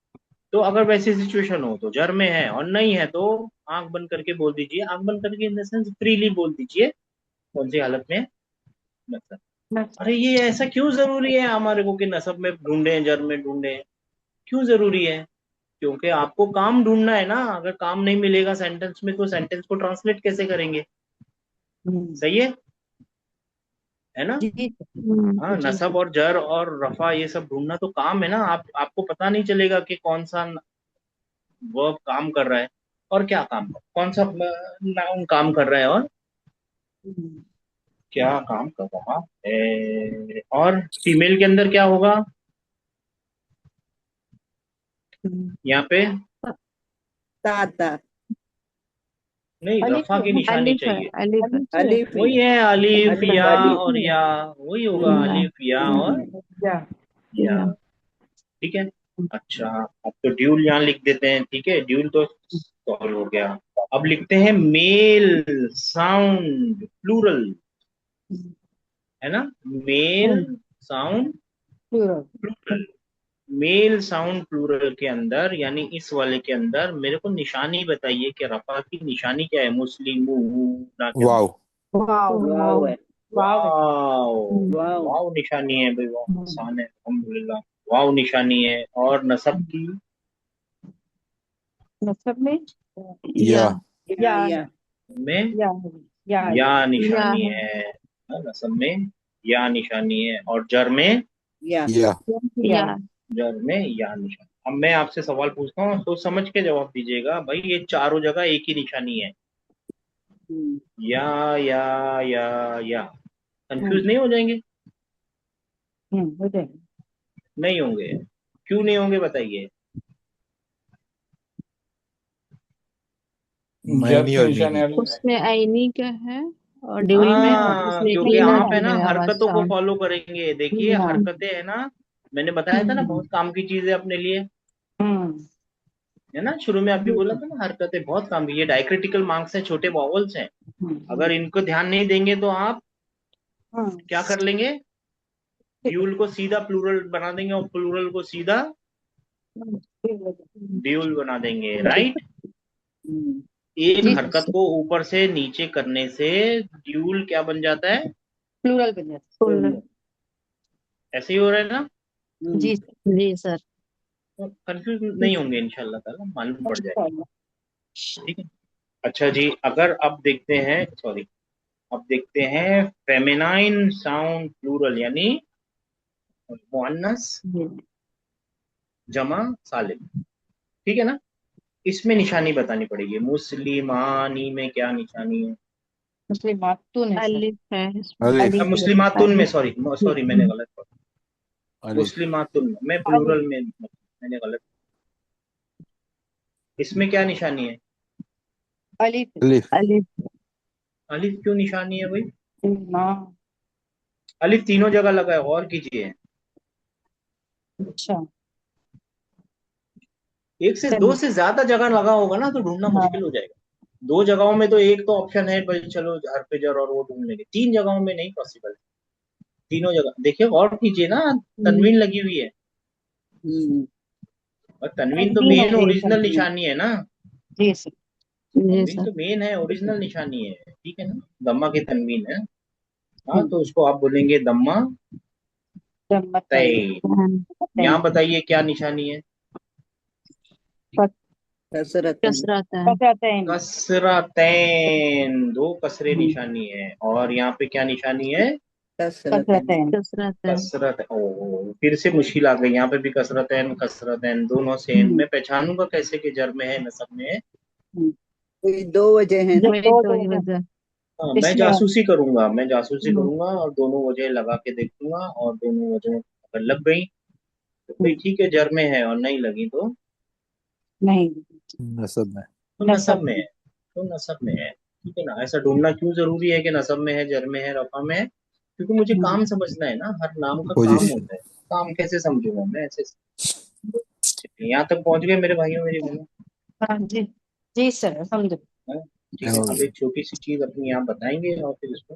तो अगर वैसी सिचुएशन हो तो जर में है, और नहीं है तो आंख बंद करके बोल दीजिए। आंख बंद करके इन द सेंस फ्रीली बोल दीजिए कौन सी हालत में मतलब। अरे ये ऐसा क्यों जरूरी है हमारे को कि नसब में ढूंढे जर में ढूंढे? क्यों जरूरी है? क्योंकि आपको काम ढूंढना है ना। अगर काम नहीं मिलेगा सेंटेंस में, तो सेंटेंस को ट्रांसलेट कैसे करेंगे? सही है ना। जी हाँ, जी नसब और जर और रफा ये सब ढूंढना तो काम है ना। आपको पता नहीं चलेगा कि कौन सा वर्ब काम कर रहा है और क्या काम, कौन सा नाउन काम कर रहा है और क्या काम कर रहा है। और फीमेल के अंदर क्या होगा यहाँ पे? ताता। नहीं, रफा की निशानी अलिफ है, चाहिए। अलिफ है। अलिफ। वही है, अलिफ अलिफ या अलिफ। और या, वही होगा, या। अलिफ या और या। या। या। ठीक है। अच्छा, अब तो ड्यूल यहाँ लिख देते हैं। ठीक है, ड्यूल तो सॉल्व हो गया। अब लिखते हैं मेल साउंड प्लूरल, है ना। Male sound plural. Male sound plural के अंदर, यानी इस वाले के अंदर मेरे को निशानी बताइए कि रफा की निशानी क्या है। मुस्लिम ना के अंदर वाव। वाह वाह है। वाव है। वाओ, वाव। वाओ निशानी है भाई, वाह आसान है अल्हम्दुलिल्लाह। वाओ निशानी है। और नसब की नसब में या या या में या या या या निशानी है। है। नसब में या निशानी है। और जर में या या या जर में या निशानी। अब मैं आपसे सवाल पूछता हूँ, सोच समझ के जवाब दीजिएगा भाई। ये चारों जगह एक ही निशानी है, हम्म, या या या। कंफ्यूज हम्म, नहीं हो जाएंगे? हो जाएगा। नहीं होंगे। क्यों नहीं होंगे बताइए? मैं जर नहीं की और निशानी मीनी। अलिफ है। उसमें आईनी का है और ड्यूल में, और हाँ, उसमें क्योंकि क्लीनर आप है ना है आवाज हरकतों को साउंड। फॉलो करेंगे। देखिए हाँ। हरकतें है ना, मैंने बताया था ना बहुत काम की चीज है अपने लिए, हम्म। है ना। शुरू में आपकी जी बोला सर। था ना, हरकतें बहुत काम की। ये डायक्रिटिकल मार्क्स है, छोटे वॉवल्स हैं। हम्म, अगर इनको ध्यान नहीं देंगे तो आप हम्म, क्या कर लेंगे? ड्यूल को सीधा प्लूरल बना देंगे और प्लूरल को सीधा ठीक है। ड्यूल बना देंगे, राइट। हम्म, एक जी हरकत सर। को ऊपर से नीचे करने से ड्यूल क्या बन जाता है? प्लूरल बन जाता फुल। है। ऐसे ही हो रहा है ना। हम्म, जी जी सर। तो कंफ्यूज नहीं होंगे इंशाल्लाह ताला, मालूम पड़ जाएगा। अच्छा। ठीक है। अच्छा जी, अगर अब देखते हैं, सॉरी, अब देखते हैं फेमिनाइन साउंड प्लूरल यानी मुअन्नस जमा सालिम। ठीक है ना। इसमें निशानी बतानी पड़ेगी। मुस्लिमानी में क्या निशानी है? मुस्लिमातुन है सर। अलिफ है इसमें। अलिफ। अलीफ है। मुस्लिमातुन में, अलिफ। सॉरी सॉरी मैंने गलत पढ़ा। अलिफ। मुस्लिमातुन में, मैं अलीफ। प्लूरल में मैंने गलत। इसमें क्या निशानी है? अलीफ है। अलिफ। अलिफ। अलिफ क्यों निशानी है भाई? हाँ। अलिफ तीनों जगह लगा है, और कीजिए। अच्छा। एक से दो चलिए। से ज्यादा जगह लगा होगा ना तो ढूंढना मुश्किल हाँ। हो जाएगा। दो जगहों में तो एक तो ऑप्शन है भाई, चलो हरफेजर और वो ढूंढ लेंगे। तीन जगहों में नहीं पॉसिबल। तीनों जगह देखिए, और कीजिए ना। तनवीन लगी हुई है, हम्म। और तनवीन तो तनवीन हो मेन गई, ओरिजिनल तनवीन। निशानी है ना। जी सर। जी तनवीन सर। तो मेन है, ओरिजिनल निशानी है, ठीक है ना। दम्मा की तनवीन है। हाँ, तो हम्म। उसको आप बोलेंगे दम्मा जम्मतैन। तय। यहाँ तैन। बताइए क्या निशानी है? कसरतन। कसरत है। कसरतैन। कसरतैन, दो कसरे हम्म, निशानी है। और यहाँ पे क्या निशानी है? कसरतैन। कसरत है। कसरत। ओ, फिर से मुश्किल आ गई। यहाँ पे भी कसरतैन कसरतैन दोनों सेम। हम्म, मैं पहचानूंगा कैसे कि जर में है नसब में है? हम्म। कोई दो वजह है ना। वही दो तो दो ही है वजह। हाँ, मैं इसमें। जासूसी करूंगा, मैं जासूसी हम्म, करूंगा और दोनों वजह लगा के देखूंगा। और दोनों वजह अगर लग गई तो भाई हम्म, ठीक है, जर में है। और नहीं लगी नहीं। नसब में। तो नसब नसब में में। है। तो नसब में है, ठीक है ना। ऐसा ढूंढना क्यों जरूरी है कि नसब में है, जर में है, रफा में है? क्योंकि मुझे हम्म, काम समझना है ना, हर नाम का काम पोजीशन। होता है। काम कैसे समझूंगा मैं ऐसे? यहाँ तक पहुंच गए मेरे भाइयों मेरी बहनों? हाँ जी। जी सर, समझो। हाँ, ठीक है। अब एक छोटी सी चीज अपनी यहाँ बताएंगे और फिर इसको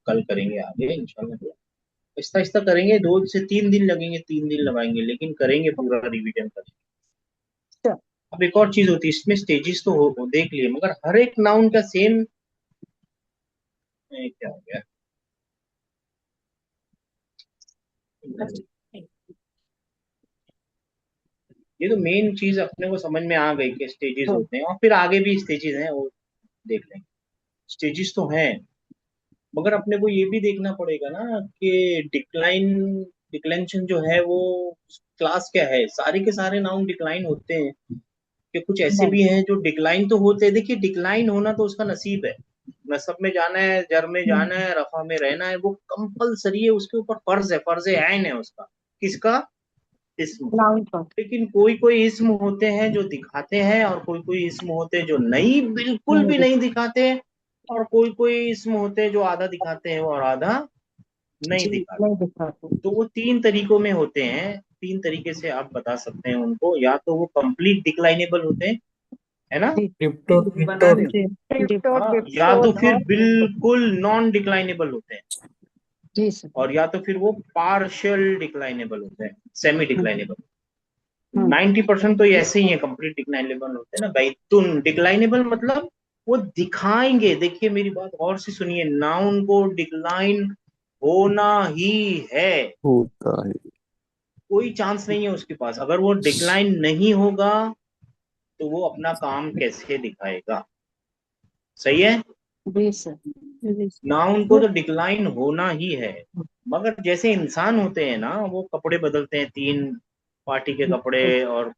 कल करेंगे आगे इंशाल्लाह। आहिस्ता आहिस्ता करेंगे, 2 से 3 दिन लगेंगे, 3 दिन लगाएंगे, लेकिन करेंगे पूरा रिवीजन करेंगे। अच्छा। अब एक और चीज होती है इसमें, स्टेजेस तो हो देख लिए, मगर हर एक नाउन का सेम क्या हो गया। ये तो मेन चीज अपने को समझ में आ गई कि स्टेजेस तो होते हैं, और फिर आगे भी स्टेजेस हैं वो देख लेंगे। स्टेजेस तो हैं, मगर अपने को ये भी देखना पड़ेगा ना कि डिक्लेंशन जो है वो क्लास क्या है। सारे के सारे नाउन डिक्लाइन होते हैं कि कुछ ऐसे नहीं। भी हैं जो डिक्लाइन तो होते हैं। देखिए डिक्लाइन होना तो उसका नसीब है। नसब में जाना है, जर में जाना है, रफा में रहना है, वो कंपलसरी है। उसके ऊपर फर्ज ऐन है उसका। किसका? इस्म। नाउन पर। लेकिन कोई कोई इस्म होते हैं जो दिखाते हैं, और कोई कोई इस्म होते हैं जो नहीं, बिल्कुल नहीं भी दिख- नहीं दिखाते हैं। और कोई कोई इस्म होते हैं जो आधा दिखाते हैं और आधा नहीं जी, दिखाते। नहीं दिखाते। तो वो 3 तरीकों में होते हैं। 3 तरीके से आप बता सकते हैं उनको। या तो वो कंप्लीट डिक्लाइनेबल होते हैं, है ना। जी। टिप्टो बना टिप्टो। दो। जी जी टिप्टो हाँ, या तो टिप्टो फिर और टिप्टो। बिल्कुल नॉन डिक्लाइनेबल होते हैं। जी सर। और या तो फिर वो पार्शियल डिक्लाइनेबल होते हैं, सेमी हम्म, डिक्लाइनेबल। हम्म, 90% तो ये ऐसे ही है, कंप्लीट डिक्लाइनेबल होते हैं ना भाई। तुम डिक्लाइनेबल मतलब वो दिखाएंगे। देखिए मेरी बात और से सुनिए, नाउन को डिक्लाइन होना ही है, होता है। कोई चांस नहीं है उसके पास। अगर वो डिक्लाइन नहीं होगा तो वो अपना काम कैसे दिखाएगा? सही है। जी सर। जी नाउन को तो डिक्लाइन होना ही है। मगर जैसे इंसान होते हैं ना, वो कपड़े बदलते हैं, 3 पार्टी के कपड़े और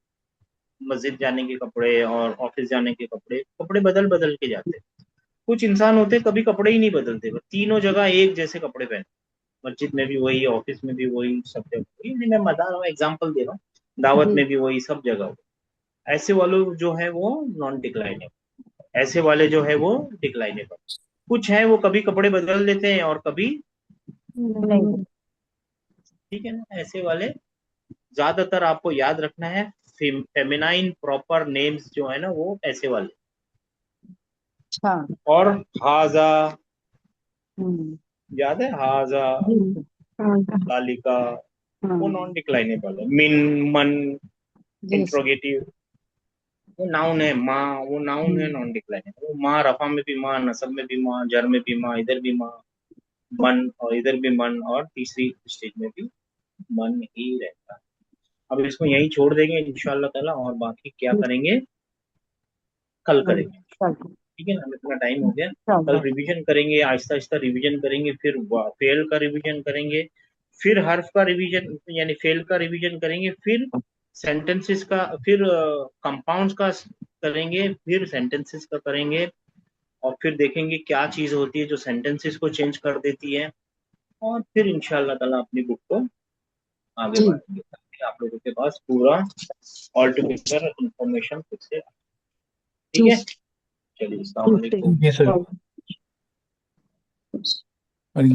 मस्जिद जाने के कपड़े और ऑफिस जाने के कपड़े, कपड़े बदल बदल के जाते हैं। कुछ इंसान होते हैं कभी कपड़े ही नहीं बदलते, वो तीनों जगह एक जैसे कपड़े पहनते, मस्जिद में भी वही, ऑफिस में भी वही, सब जगह वही। नहीं, मैं बता रहा हूँ, एग्जाम्पल दे रहा हूँ, दावत में भी वही, सब जगह वही। ऐसे वालों जो है वो नॉन डिक्लाइनेबल, ऐसे वाले जो है वो डिक्लाइनेबल। कुछ है वो कभी कपड़े बदल लेते हैं और कभी, नहीं। ठीक है ना, ऐसे वाले ज्यादातर आपको याद रखना है। फेमिनाइन प्रॉपर नेम्स जो है ना वो ऐसे वाले। अच्छा। और हाजा, हम्म। याद है हाजा, हाँ लालिका, वो हाँ। नॉन डिक्लाइनेबल है। मिन, मन, जी सर। इंट्रोगेटिव, वो नाउन है। माँ, वो नाउन है, नॉन डिक्लाइनेबल। वो माँ, रफा में भी माँ, नसब में भी माँ, जर में भी माँ, इधर भी माँ, मन और इधर भी मन, और तीसरी स्टेज में भी मन ही रहता है। अब इसको यहीं छोड़ देंगे इंशाल्लाह ताला, और बाकी क्या करेंगे कल करेंगे। चलो। ठीक है ना, अब इतना टाइम हो गया। कल चलो। रिवीजन करेंगे, आहिस्ता आहिस्ता रिवीजन करेंगे, फिर फेल का रिवीजन करेंगे, फिर हर्फ का रिवीजन यानी फेल का रिवीजन करेंगे, फिर सेंटेंसेस का, फिर कंपाउंड्स का करेंगे, फिर सेंटेंसेस का करेंगे, और फिर देखेंगे क्या चीज होती है जो सेंटेंसेस को चेंज कर देती है, और फिर इंशाल्लाह ताला अपनी बुक को आगे जी। बढ़ाएंगे ताकि आप लोगों के पास पूरा ऑल टुगेदर इंफॉर्मेशन खुद से। ठीक जी है, चलिए, अस्सलाम ठीक। वालेकुम। जी सर। चलो। अरे